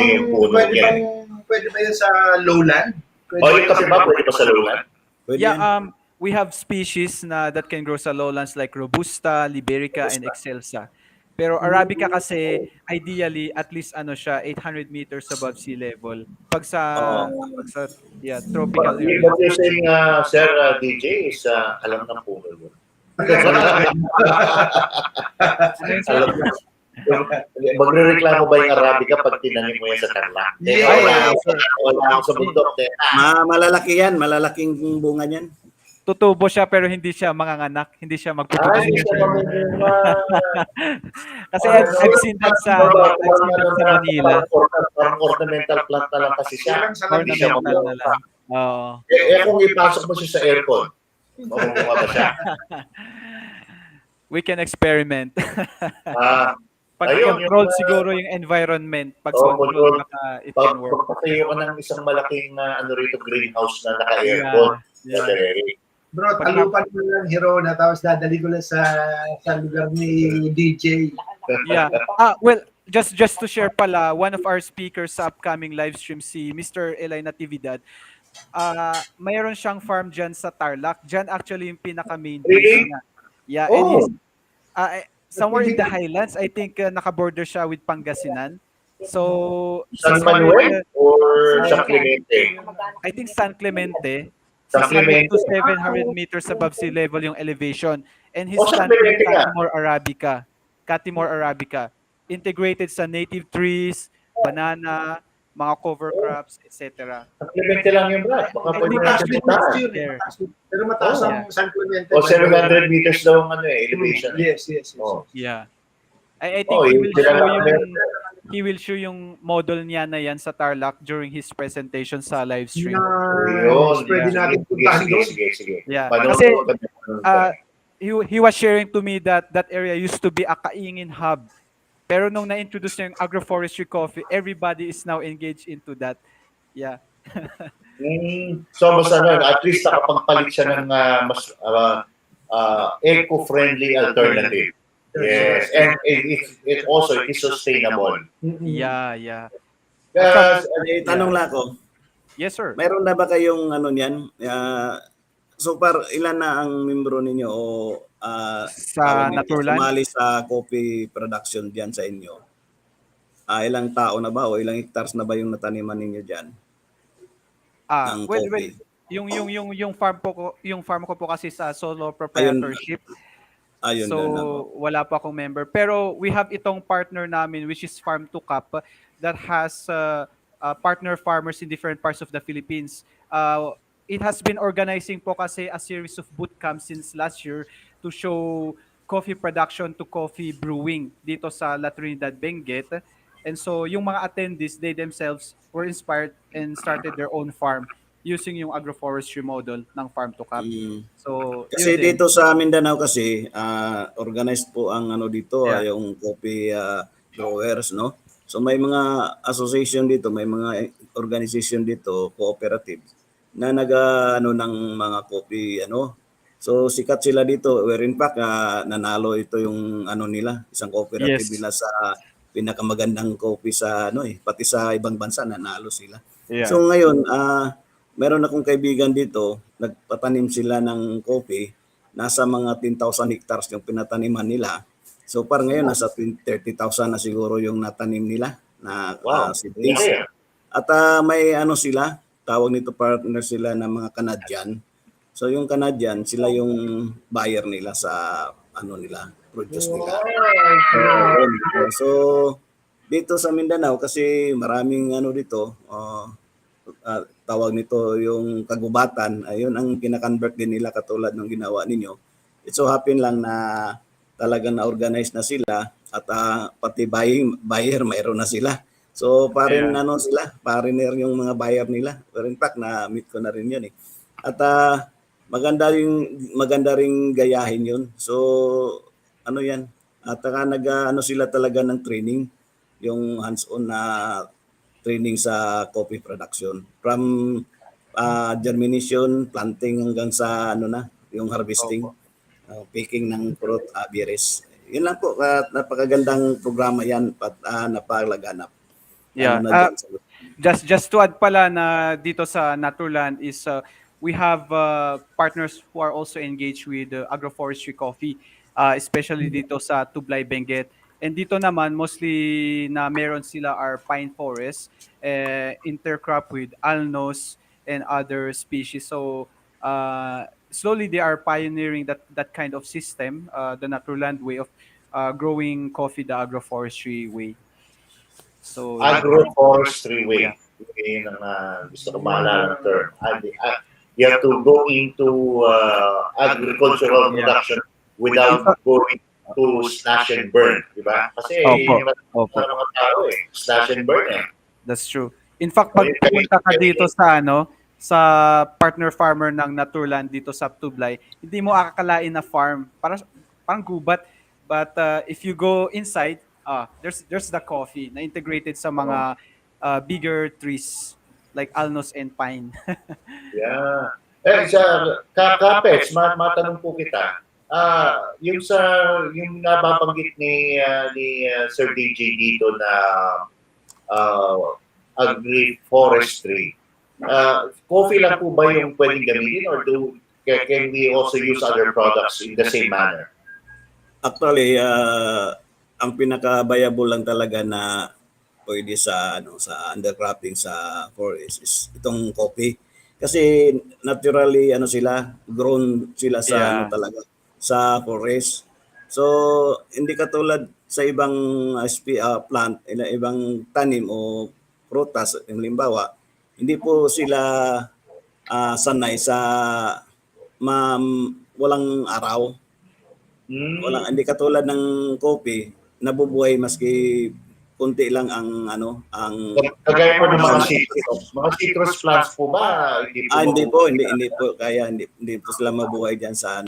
ba yun sa lowland? Yung kape ba? Pwede ba sa lowland? We have species na that can grow sa lowlands like Robusta, Liberica, and Excelsa. Pero Arabica kasi, ideally, at least siya, 800 meters above sea level. Pag sa tropical area. What you're saying, Sir DJ, is alam ng puno yun. Magre-reklamo ba yung Arabica pag tinanim mo yan sa Tarlac? Wala sa bundok. Malalaki yan, malalaking bunga niyan. Tutubo siya pero hindi siya manganganak, hindi siya magputubo. Kasi I've seen that sa Manila. Parang ornamental plant na lang kasi siya. Ornamental na lang. Oo. Kung ipasok mo siya sa aircon, mamumunga ba siya? We can experiment. Pag control siguro yung environment, pag control it can work. Pagpatayo ka ng isang malaking rito greenhouse na naka-aircon. Bro, talupan mo lang Hirona, tapos dadali ko lang sa lugar ni DJ. Yeah. Well, just to share pala, one of our speakers sa upcoming live stream, si Mr. Eli Natividad, mayroon siyang farm dyan sa Tarlac. Dyan actually yung pinaka-main base niya. Yeah, and he's somewhere in the highlands, I think naka-border siya with Pangasinan. So, San Manuel or San Clemente? I think San Clemente. 600 to 700 meters above sea level yung elevation. And his plant is Catimor arabica. Integrated sa native trees, banana, mga cover crops, etc. San Clemente lang yung brad. Baka pwede natin puntahan. Pero mataas ang San Clemente. 700 meters daw ang elevation. Yes. Yeah. I think he will show yung model niya na yan sa Tarlac during his presentation sa live stream. Pwede natin puntahan doon. Sige. Yeah. Kasi he was sharing to me that area used to be a kaingin hub. Pero nung na-introduce niya yung agroforestry coffee, everybody is now engaged into that. Yeah. So mas at least nakapagpalit siya ng mas eco-friendly alternative. Yes, and it also is sustainable. Yeah. Tanong lang ako. Yes, sir. Mayroon na ba kayong niyan? So far, ilan na ang membro ninyo o sa Naturland? Sumali sa coffee production diyan sa inyo? Ilang tao na ba o ilang hectares na ba yung nataniman ninyo diyan? Yung farm ko po kasi sa solo proprietorship. Ayun so wala pa akong member, pero we have itong partner namin which is Farm to Cup that has partner farmers in different parts of the Philippines. It has been organizing po kasi a series of boot camps since last year to show coffee production to coffee brewing dito sa La Trinidad, Benguet. And so yung mga attendees, they themselves were inspired and started their own farm using yung agroforestry model ng Farm to Cup. So kasi dito sa Mindanao kasi organized po ang dito yung coffee growers, no? So may mga association dito, may mga organization dito, cooperative na ng mga coffee So sikat sila dito, where in fact nanalo ito yung nila, isang cooperative nila sa pinakamagandang coffee sa pati sa ibang bansa nanalo sila. Yeah. So ngayon meron akong kaibigan dito, nagpatanim sila ng coffee, nasa mga 10,000 hectares yung pinataniman nila. So parang ngayon nasa 30,000 na siguro yung natanim nila na seedlings. At may sila, tawag nito partner sila ng mga Canadian So yung Canadian, sila yung buyer nila sa ano nila, produce nila. So dito sa Mindanao kasi maraming ano dito, tawag nito yung kagubatan, ayun ang kina-convert din nila katulad ng ginawa ninyo. It so happen lang na talagang na-organize na sila at pati buyer mayroon na sila. So parin ano sila, pariner yung mga buyer nila. Pero in fact na meet ko na rin yun eh. At maganda ring gayahin yun. So ano yan? At ano sila talaga ng training, yung hands-on na training sa coffee production from germination, planting hanggang sa ano na, yung harvesting, picking ng fruit, berries. Yun lang po, napakagandang programa yan at napalaganap. Yeah. Just to add pala na dito sa Naturland is we have partners who are also engaged with agroforestry coffee, especially dito sa Tublay, Benguet. And dito naman, mostly na meron sila are pine forest, intercrop with alnos and other species. So slowly they are pioneering that kind of system, the Naturland way of growing coffee, the agroforestry way. So Agroforestry way. Yun ang gusto ko maalala ng term. You have to go into agricultural production without going to slash and burn, di ba? Kasi yung mga tao slash and burn eh. That's true. In fact, pag pumunta ka dito sa sa partner farmer ng Naturland dito sa Tublay, hindi mo akakalain na farm, parang gubat. But if you go inside, there's the coffee na integrated sa mga bigger trees like alnos and pine. Yeah. Kapets, matanong po kita. Yung nababanggit ni Sir DJ dito na agri-forestry. Coffee lang po ba yung pwedeng gamitin or can we also use other products in the same manner? Actually, ang pinaka-viable lang talaga na pwede sa undercropping sa forest is itong coffee. Kasi naturally sila grown sila sa talaga sa forest. So hindi katulad sa ibang plant, ibang tanim o prutas, halimbawa, hindi po sila sanay sa walang araw. Hindi katulad ng coffee, nabubuhay maski kunti lang ang kagaya po ng mga citrus plants po ba? Hindi po kaya hindi po sila mabuhay diyan sa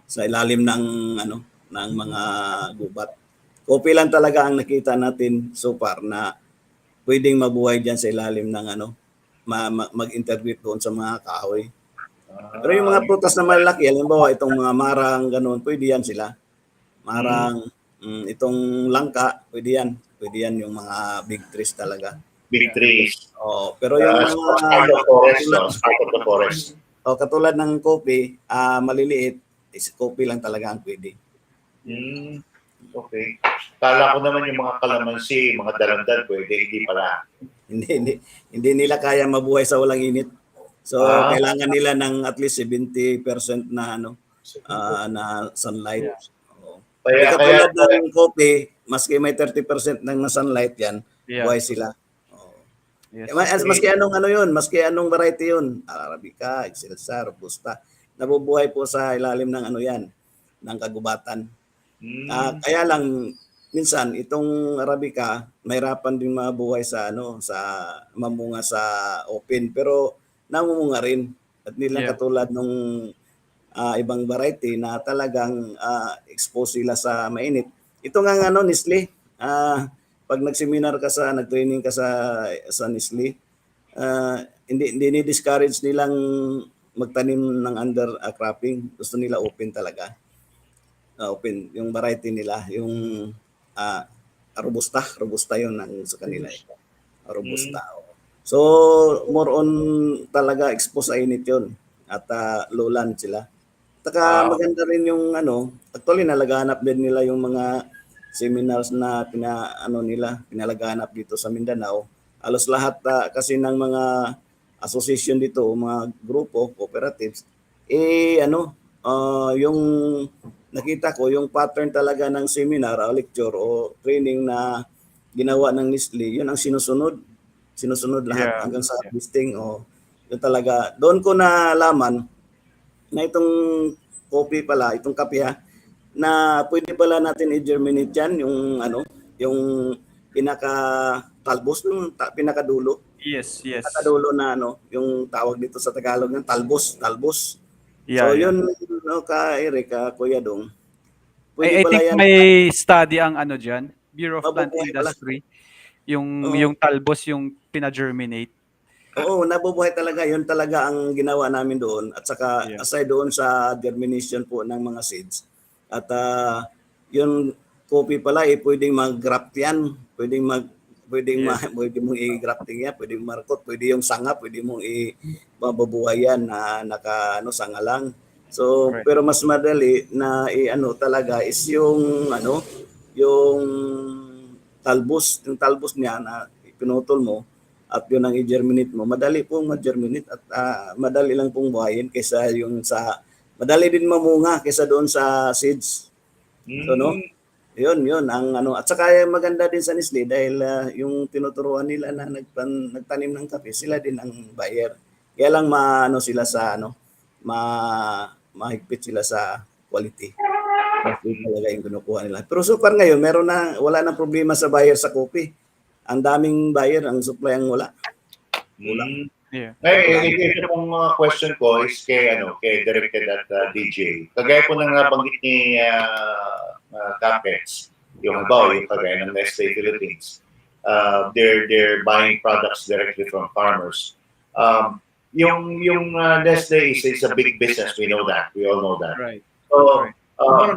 sa ilalim ng ng mga gubat. Coffee lang talaga ang nakita natin so far na pwedeng mabuhay diyan sa ilalim ng mag-integrate doon sa mga kahoy. Pero yung mga prutas na malaki, halimbawa itong mga marang ganoon, pwede yan sila. Marang itong langka, pwede yan yung mga big trees talaga. Big trees. Pero yung part of the forest. Katulad ng coffee, maliliit, is coffee lang talaga ang pwede. Okay. Kala ko naman yung mga kalamansi, mga dalandan, pwede, hindi pala. Hindi nila kaya mabuhay sa walang init. So kailangan nila ng at least 70% na na sunlight. Katulad ng coffee, maski may 30% ng sunlight yan, buhay sila. Maski anong variety yun, Arabica, Excelsa, Robusta, nabubuhay po sa ilalim ng ng kagubatan. Kaya lang minsan itong Arabica mahirapan din mabuhay sa mamunga sa open, pero namumunga rin at nilang katulad nung ibang variety na talagang expose sila sa mainit. Ito nga Nestle, pag nag-seminar ka nag-training ka sa Nestle, hindi discourage nilang magtanim ng undercropping. Gusto nila open talaga. Open yung variety nila, yung robusta yun sa kanila. Robusta. So more on talaga expose sa init yun at lowland sila. Taka maganda rin yung actually nalaganap din nila yung mga seminars na pinalaganap dito sa Mindanao. Halos lahat kasi ng mga association dito, mga grupo, cooperatives, yung nakita ko, yung pattern talaga ng seminar, o lecture, o training na ginawa ng Nestle, yun ang sinusunod. Sinusunod lahat hanggang sa listing. Yun talaga. Doon ko nalaman na itong coffee pala, itong kape na pwede pala natin i-germinate yan, yung pinaka-talbos, pinakadulo. Yes. Pinakadulo na yung tawag dito sa Tagalog ng talbos. Yeah, So yun, ka Eric, Kuya Dong. I Pwede pala think yan. may study ang diyan, Bureau of Plant Mabubuhay pala. Industry, yung talbos yung pina-germinate. Oo, nabubuhay talaga. Yun talaga ang ginawa namin doon. At saka aside doon sa germination po ng mga seeds. At yung coffee pala, pwedeng mag-graft yan. Pwedeng mong i-grafting yan. Pwedeng markot. Pwede yung sanga. Pwede mong i-babuhay yan na sanga lang. So, pero mas madali na talaga is yung yung talbos. Yung talbos niya na pinutol mo at yun ang i-germinate mo, madali pong ma-germinate at madali lang pong buhayin kaysa yung madali din mamunga kaysa doon sa seeds. So yun ang at saka maganda din sa Nestle dahil yung tinuturuan nila na nagtanim ng kape, sila din ang buyer. Kaya lang sila sa mahigpit sila sa quality. Kasi talaga yung kinukuha nila. Pero so far ngayon, wala nang problema sa buyer sa kopi. Ang daming buyer, ang supply ang wala. Ito pong question ko is kay directed at DJ. Kagaya po ng nabanggit ni Capex, yung kagaya ng Nestle Philippines, they're buying products directly from farmers. Yung Nestle is a big business. We know that. We all know that. Right. So,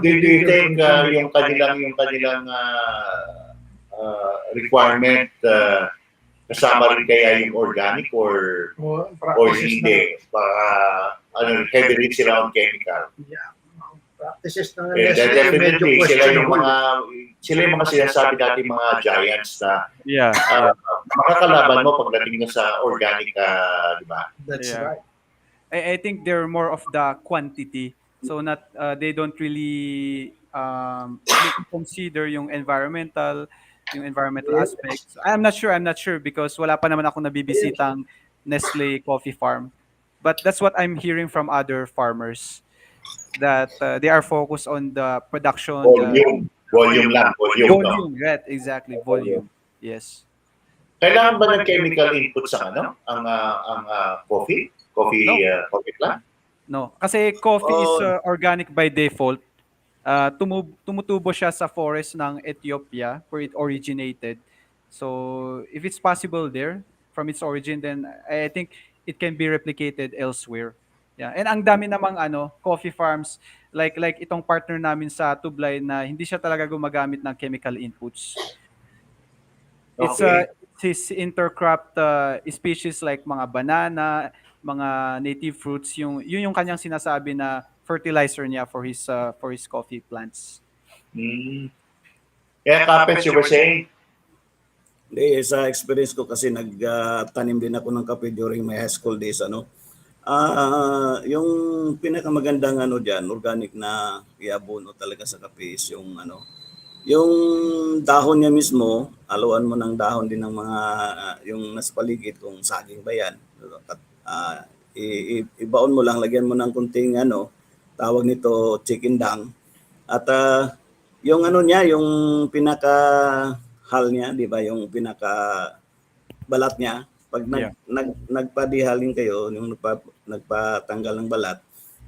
do you think yung kanilang requirement kasama rin kaya yung organic or hindi? Heavy rin sila on chemical. Yeah. Practices ng definitely sila yung mga sinasabi natin mga giants na makakalaban mo pagdating na sa organic, di ba? That's right. I think they're more of the quantity. So they don't really consider yung environmental aspects. I'm not sure because wala pa naman ako nabibisitang Nestle coffee farm. But that's what I'm hearing from other farmers, that they are focused on the production. Volume, right, exactly, volume. Yes. Kailangan ba ng chemical input sa ang coffee? Coffee plant? No, kasi coffee is organic by default. Tumutubo siya sa forest ng Ethiopia where it originated. So if it's possible there from its origin, then I think it can be replicated elsewhere. Yeah. And ang dami namang coffee farms like itong partner namin sa Tublay na hindi siya talaga gumagamit ng chemical inputs. Okay. It's intercropped species like mga banana, mga native fruits, yun yung kanyang sinasabi na fertilizer niya for his coffee plants. Yeah, Kapets, you were saying? Hindi, sa experience ko kasi nagtanim din ako ng kape during my high school days. Yung pinakamagandang diyan, organic na iabono talaga sa kape is yung yung dahon niya mismo, haluan mo ng dahon din ng mga yung nasa paligid kung saging ba yan. Ibaon mo lang, lagyan mo ng kunting tawag nito chicken dung. At yung niya, yung pinaka-hal niya, di ba? Yung pinaka-balat niya. Pag nagpadihalin kayo, yung nagpatanggal ng balat,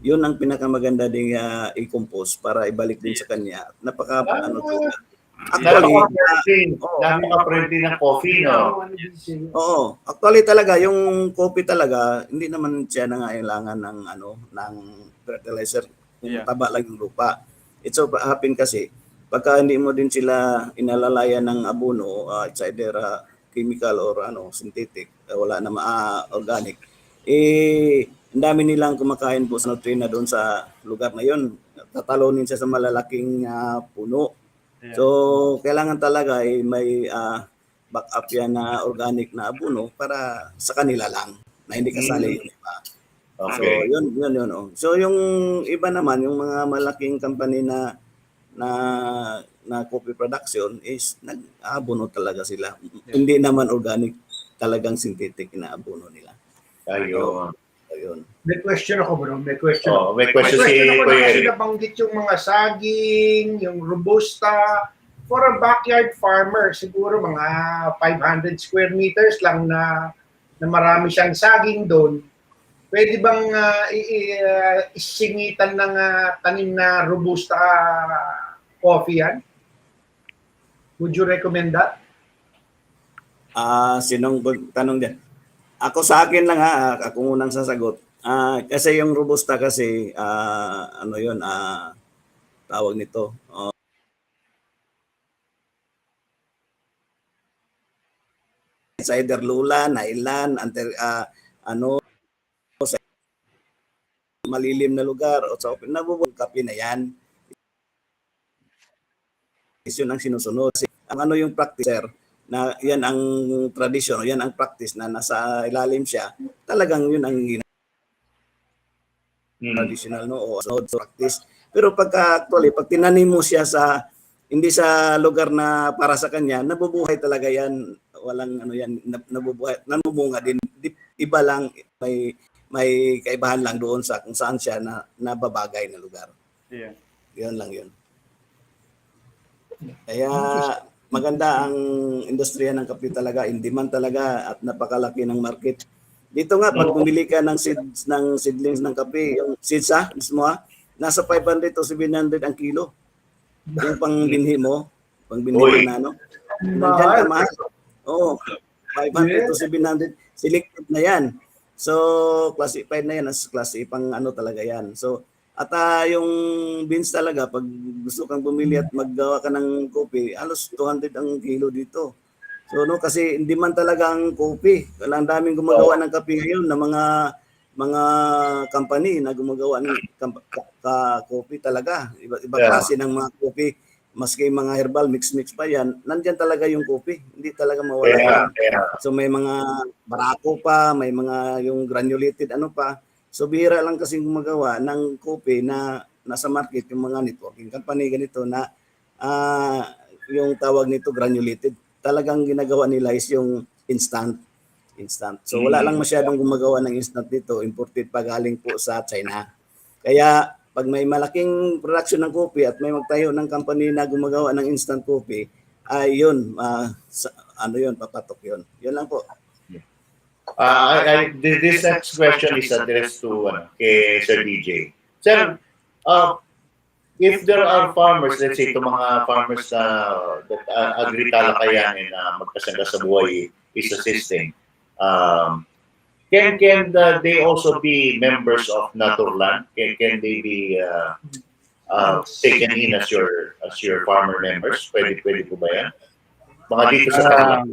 yun ang pinakamaganda ding i-compose para ibalik din sa kanya. Napaka-friendly ng coffee, no? Oo. Actually talaga, yung coffee talaga, hindi naman siya nangailangan ng fertilizer. Kung taba lang yung lupa. It so happen kasi, pagka hindi mo din sila inalalaya ng abono, it's either chemical or synthetic, wala na organic, ang dami nilang kumakain po sa nutrient na doon sa lugar na yun. Tatalonin siya sa malalaking puno. Yeah. So, kailangan talaga may backup yan na organic na abono para sa kanila lang. na hindi kasali yung iba. Okay. So yun. Oh. So yung iba naman, yung mga malaking company na coffee production is nag-aabono talaga sila. Hindi naman organic, talagang synthetic na abono nila. Ayun. Ayun. May question ako, bro. May question. May question si ako Kuya na kasi Eric. nabanggit yung mga saging, yung robusta. For a backyard farmer, siguro mga 500 square meters lang na marami siyang saging doon. Pwede bang isingitan ng tanim na robusta coffee yan? Would you recommend that? Sinong tanong din? Ako sa akin lang ako unang sasagot. Kasi yung robusta kasi ano yun, tawag nito. It's either lula, nailan, sa malilim na lugar o sa open, nabubuhay kape na yan. Yun ang sinusunod. Ang yung practice, na yan ang tradisyon, yan ang practice na nasa ilalim siya, talagang yun ang traditional o practice. Pero actually, pag tinanim mo siya hindi sa lugar na para sa kanya, nabubuhay talaga yan. Walang yan, nabubuhay, namumunga din. Iba lang, may kaibahan lang doon sa kung saan siya nababagay na lugar. Yeah. Yun lang yun. Kaya maganda ang industriya ng kape talaga, in demand talaga at napakalaki ng market. Dito nga, pag bumili ka ng seedlings ng kape, yung seeds mismo nasa 500 to 700 ang kilo. Yung pangbinhi mo, pangbinhi na nandiyan ka mahal. Oo, 500 to 700, selected na yan. So, classified na yan as class A, pang talaga yan. So, at yung beans talaga, pag gusto kang bumili at maggawa ka ng kopi, halos 200 ang kilo dito. So, kasi hindi man talaga ang kopi. Ang daming gumagawa ng kape ngayon na mga company na gumagawa ng kopi talaga. Iba klase ng mga kopi. Maski mga herbal, mix pa yan, nandyan talaga yung kopi. Hindi talaga mawala yan. So may mga barako pa, may mga yung granulated pa. So bihira lang kasi gumagawa ng kopi na nasa market, yung mga networking company ganito na yung tawag nito granulated. Talagang ginagawa nila is yung instant. So wala lang masyadong gumagawa ng instant dito, imported pa galing po sa China. Kaya pag may malaking production ng kopi at may magtayo ng company na gumagawa ng instant coffee, yun, papatok yun. Yun lang po. This next question is addressed to kay Sir DJ. Sir, if there are farmers, let's say, itong mga farmers that Agri-Talakayan and Magkasangga sa Buhay is assisting, can they also be members of Naturland? Can they be taken in as your farmer members? Pwede po ba yan? Mga dito sa kanila.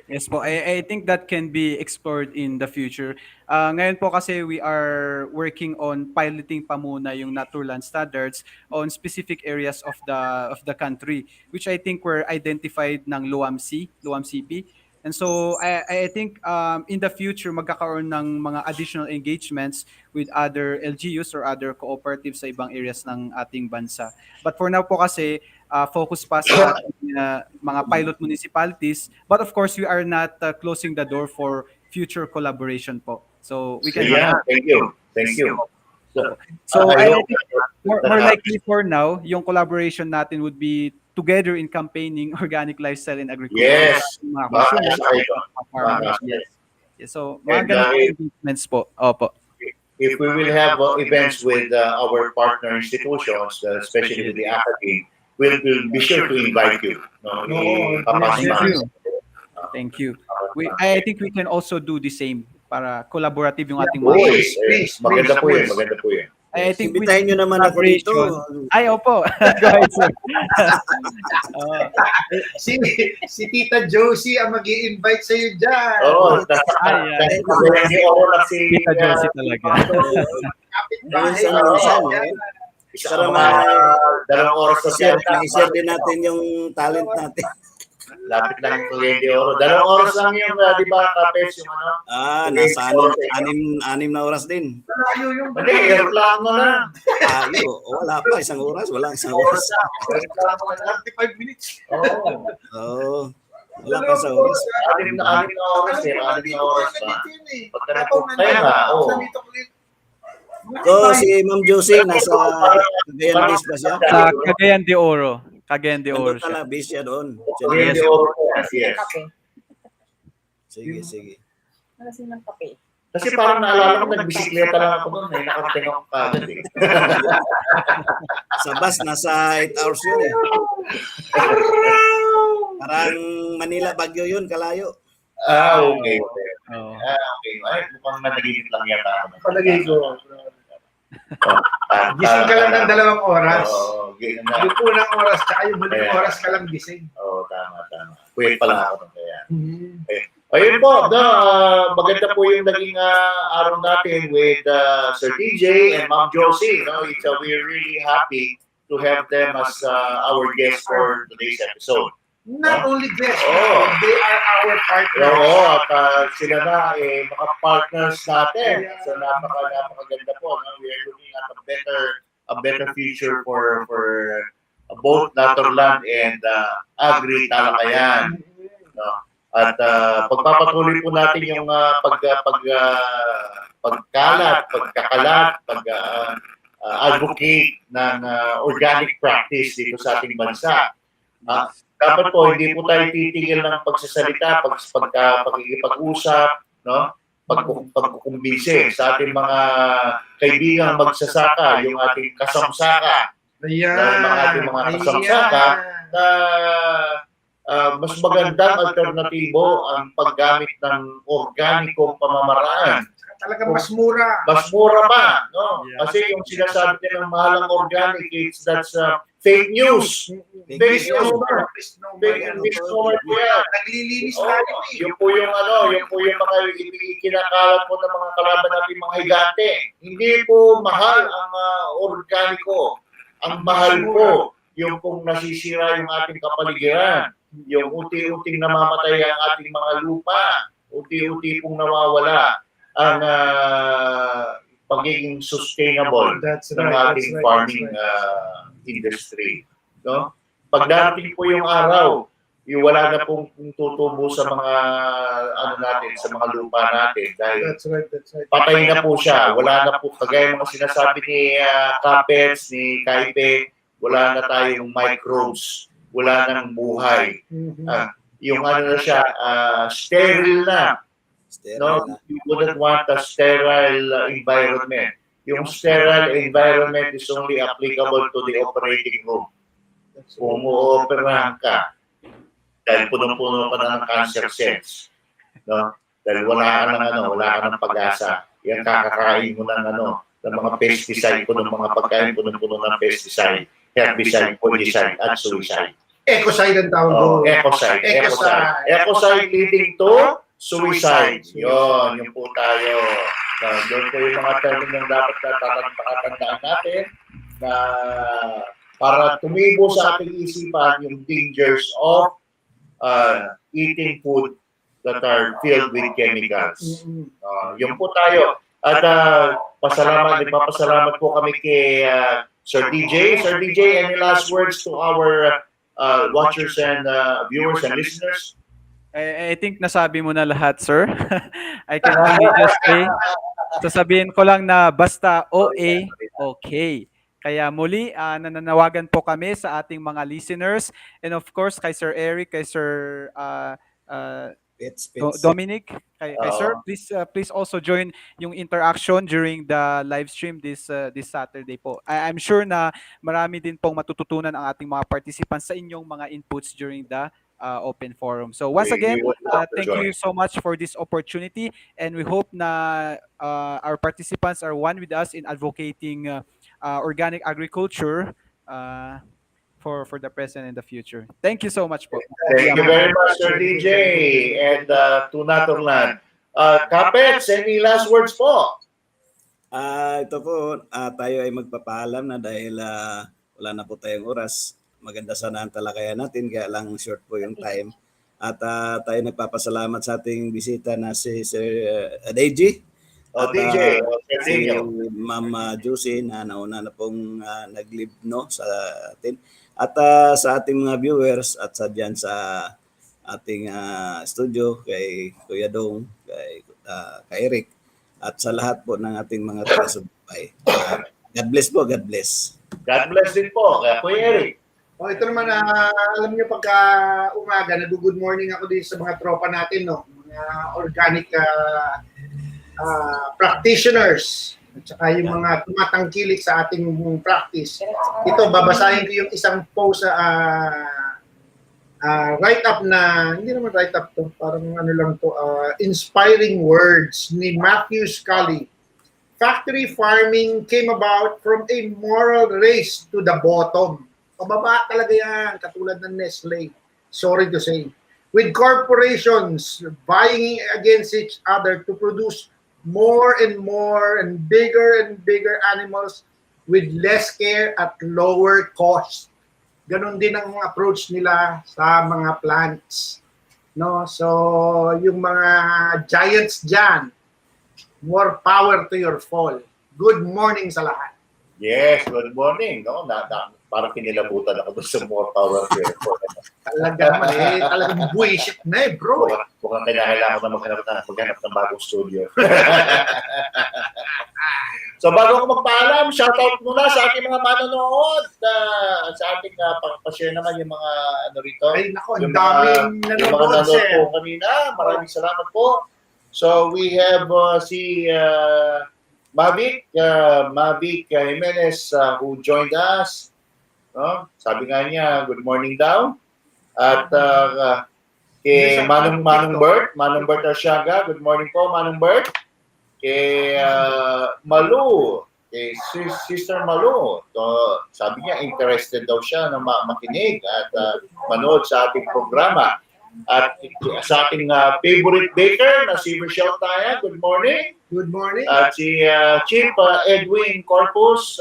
Yes po, I think that can be explored in the future. Ngayon po kasi we are working on piloting pa muna yung Naturland standards on specific areas of the country, which I think were identified ng LUAM-CP. And so I think in the future magkakaroon ng mga additional engagements with other LGUs or other cooperatives sa ibang areas ng ating bansa. But for now po kasi focus pa sa ating, mga pilot municipalities. But of course we are not closing the door for future collaboration po. So we can Thank you. So I think more likely for now, yung collaboration natin would be together in campaigning organic lifestyle in agriculture. Yes. Mga consumers, mga farmers. Yes. So, mga ganun engagements po. Opo. If we will have events with our partner institutions, especially with the academy, we'll be sure to invite you. Thank you. I think we can also do the same para collaborative yung ating mga. Please. Maganda po yun. I think Invitahin nyo naman ako dito. Ay, opo. Go ahead, sir. Si Tita Josie ang mag-i-invite sa iyo dyan. Tita Josie talaga. Para dalawang oras na share din natin yung talent natin. Lapit lang yung Cagayan de Oro. 2 oras lang yung, di ba, Kapes, yung ano? Nasa anim na oras din. Malayo yung Hindi, aeroplano na. Wala pa, 1 oras. Wala 1 oras. Aeroplano na 35 minutes. Oo. Wala pa 1 oras. Anim na oras eh. 6 na oras ba? Pagka napunta nga, So, si Ma'am Josie, nasa Cagayan Base ba siya? Sa Cagayan de Oro. Cagayan de Oro Nandun pala, base siya doon. Cagayan de Oro. Yes. Sige. Nalasin ng kape. Kasi parang naalala ko, nagbisikleta lang ako noon. Nakarating ako kagad eh. Sa bus, nasa 8 hours yun eh. Parang Manila, Baguio yun, kalayo. Okay. Oh. Okay. Ay, mukhang nanaginip lang yata ako. Palagay ko. Gising ka lang ng 2 oras. Yung unang oras, tsaka yung huling oras ka lang gising. Tama. Kuya pala ako. Kaya. Ayun po, maganda po yung naging araw natin with Sir DJ and Ma'am Josie. We're really happy to have them as our guests for today's episode. Not only guests, they are our partners. At sila na mga partners natin. So napakaganda po. We are looking at a better future for both Naturland and Agri-Talakayan. At pagpapatuloy po natin yung pagkakalat, advocate ng organic practice dito sa ating bansa. Dapat po, hindi po tayo titigil ng pagsasalita, pagkikipag-usap, pagkukumbinse sa ating mga kaibigang magsasaka, yung ating kasamsaka. Ating mga kasamsaka na mas magandang alternatibo ang paggamit ng organikong pamamaraan. Talaga mas mura. Mas mura pa, no? Kasi yung sinasabi nila ng mahalang organic, that's fake news. Fake news. Naglilinis tayo eh. Yung po yung mga kinakalat po ng mga kalaban natin mga higante. Hindi po mahal ang organiko. Ang mahal po yung kung nasisira yung ating kapaligiran. Yung unti-unting namamatay ang ating mga lupa. Unti-unti pong nawawala ang pagiging sustainable ng ating farming industry. No? Pagdating po yung araw, wala na pong tutubo sa mga sa mga lupa natin dahil patay na po siya. Wala na po, kagaya mga sinasabi ni Kapets, ni Kape, wala na tayong microbes, wala nang buhay. Yung na siya, sterile na. You wouldn't want a sterile environment. Yung sterile environment is only applicable to the operating room. Kung uoperahan ka, dahil punong-puno ka na ng cancer cells. Dahil wala ka ng pag-asa. Yan kakakain mo ng mga pesticide, ng mga pagkain punong-puno ng pesticide, herbicide, fungicide, at suicide. Ecocide ang tawag doon. Ecocide. Ecocide leading to suicide. Yun po tayo. Doon po yung mga term ng dapat tatandaan natin na para tumibo sa ating isipan yung dangers of eating food that are filled with chemicals. Yun po tayo. At nagpapasalamat po kami kay Sir DJ. Sir DJ, any last words to our watchers and viewers and listeners? I think nasabi mo na lahat, sir. I can only just say, sasabihin ko lang na basta OA, okay. Kaya muli, nananawagan po kami sa ating mga listeners and of course kay Sir Eric, kay Sir Dominic, kay Sir, please also join yung interaction during the live stream this Saturday po. I'm sure na marami din pong matututunan ang ating mga participants sa inyong mga inputs during the open forum. So once again, thank you so much for this opportunity and we hope na our participants are one with us in advocating organic agriculture for the present and the future. Thank you so much po. Thank you very much, Sir DJ, and to Naturland. Kapets, any last words po? Ito po, tayo ay magpapaalam na dahil wala na po tayong oras. Maganda sana ang talakayan natin, kaya lang short po yung time. At tayo nagpapasalamat sa ating bisita na si Sir Deji. At DJ, si Ma'am Juicy na nauna na pong nag-live no, sa atin. At sa ating mga viewers at sa dyan sa ating studio, kay Kuya Dong, kay Eric, at sa lahat po ng ating mga taga-subaybay. God bless po, God bless. God bless din po, Kuya Eric. Ito naman, alam niyo pagka umaga, nag-good morning ako dito sa mga tropa natin, no? Mga organic practitioners at saka yung mga tumatangkilik sa ating practice. Ito, babasahin ko yung isang post sa write-up na, hindi naman write-up to, parang ano lang to, inspiring words ni Matthew Scully. Factory farming came about from a moral race to the bottom. Pababa talaga yan, katulad ng Nestle. Sorry to say. With corporations vying against each other to produce more and bigger animals with less care at lower cost. Ganon din ang approach nila sa mga plants. No? So, yung mga giants dyan, more power to your fall. Good morning sa lahat. Yes, good morning. No? Parang kinilabutan ako doon sa more power to your fall. Talagang mali. Talagang bullshit na bro. Mukhang kailangan ko na maghanap ng bagong studio. So bago ako magpaalam, shoutout muna sa ating mga manonood. Sa ating pag-share naman yung mga ano rito. Ay nako, ang daming nanonood po kanina. Maraming salamat po. So we have si Mavic Jimenez who joined us. Sabi nga niya, good morning daw. At kay Manong Bert Arsiaga, good morning po Manong Bert. Kay Malu, kay Sister Malu, sabi niya interested daw siya na makinig at manood sa ating programa. At sa ating favorite baker na si Michelle Taya, good morning. Good morning. At si Chief Edwin Corpus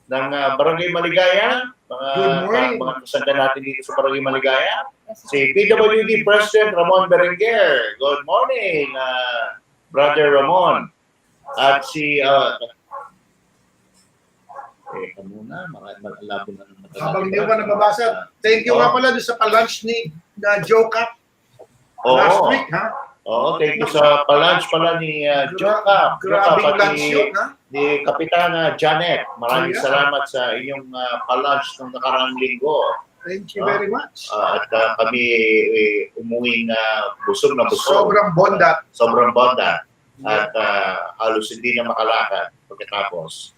ng Barangay Maligaya, mga kasangga natin dito sa Barangay Maligaya. Si PWD President Ramon Berenguer, good morning, Brother Ramon. At si habang hindi pa nababasa, thank you nga pala doon sa pa-lunch ni Joe Cap last week, ha? Oo, thank you sa pa-lunch pala ni Joe Cap. Grabing lunch yun, ha? Ni Kapitana Janet. Maraming salamat sa inyong pa-lunch ng nakaraang linggo. Thank you very much. At kami umuwing busog na busog. Sobrang bondat. At halos hindi na makalakad pagkatapos.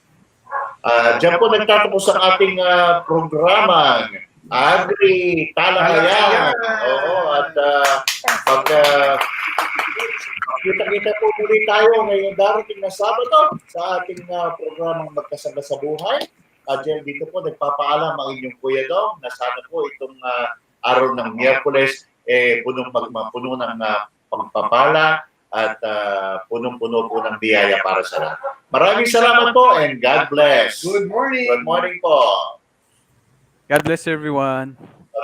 Diyan po nagtatapos ang ating programang Agri-Talakayan. Oo, at kita-kita po muli tayo ngayong darating na Sabado sa ating programang Magkasangga sa Buhay. At dito po nagpapaalam ang inyong Kuya Dong na sana po itong araw ng Miyerkules puno ng pagpapala at punong-puno po ng biyaya para sa lahat. Maraming salamat po and God bless. Good morning. Good morning po. God bless everyone.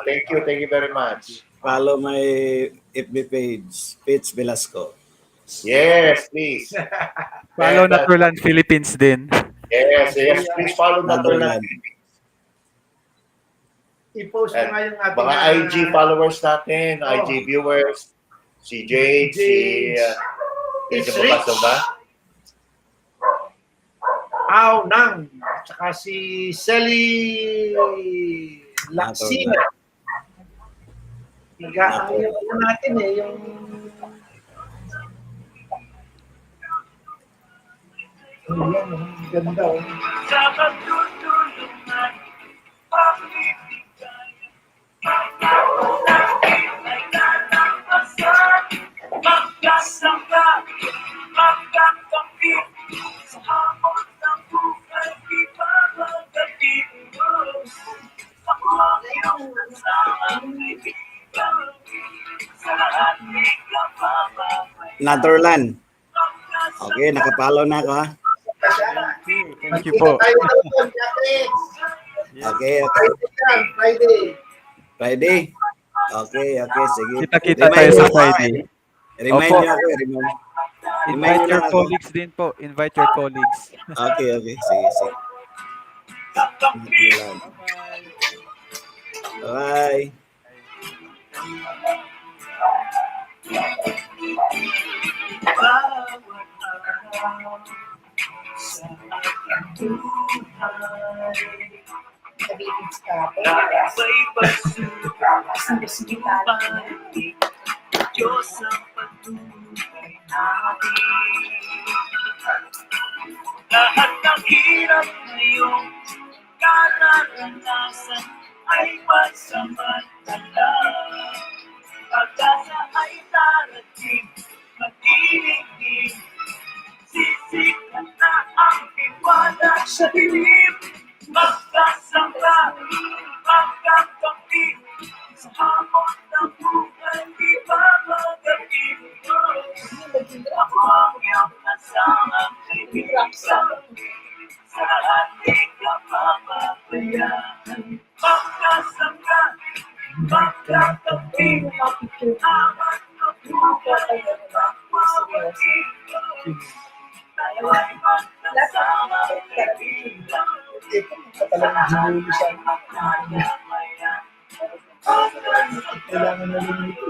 Thank you very much. Follow my FB page, Pitch Velasco. Yes, please. Follow Naturland Philippines din. Yes, please follow Naturland. I-post mo nga yung ating mga IG followers natin, IG viewers, si Jade, It's Rich, Aw Nang, tsaka si Selly Laksina. Nag-aayos natin yung ganda. Sa pagtutulungan, pag-ibigay, ay lalampasan, magkasangga, magkakapit, sa hamon ng buhay, di ba magaling mo? Ako ang iyong kasamang ibigan, sa lahat may kapapapay. Naturland. Okay, nakapalo na ako ha. Thank you po. Okay. Friday. Friday. Okay, okay, sige. Kita-kita tayo sa Friday. Remind Opo. niyo ako, remind. Remind Invite niyo your lang ako. colleagues din po. Invite your colleagues. Okay, okay. Sige, sige. Bye-bye. Bye. Sabay pagsusubalit Diyos ang patuloy natin. Lahat ng hirap ngayong kararanasan ay pansamantala. Pag-asa ay darating, mag-inig, sisikat na ang tiwala sa dilim. Magkasangga, magkakapit, sa hamon ng buhay, di ba magkapit? Ako ang iyong kasamang kaibigan, sa lahat di ka mapapabayaan. Magkasangga, magkakapit, hamon ng buhay, magkakapit. Tayo ay magkasamang kaibigan. Kailangan na rin ito.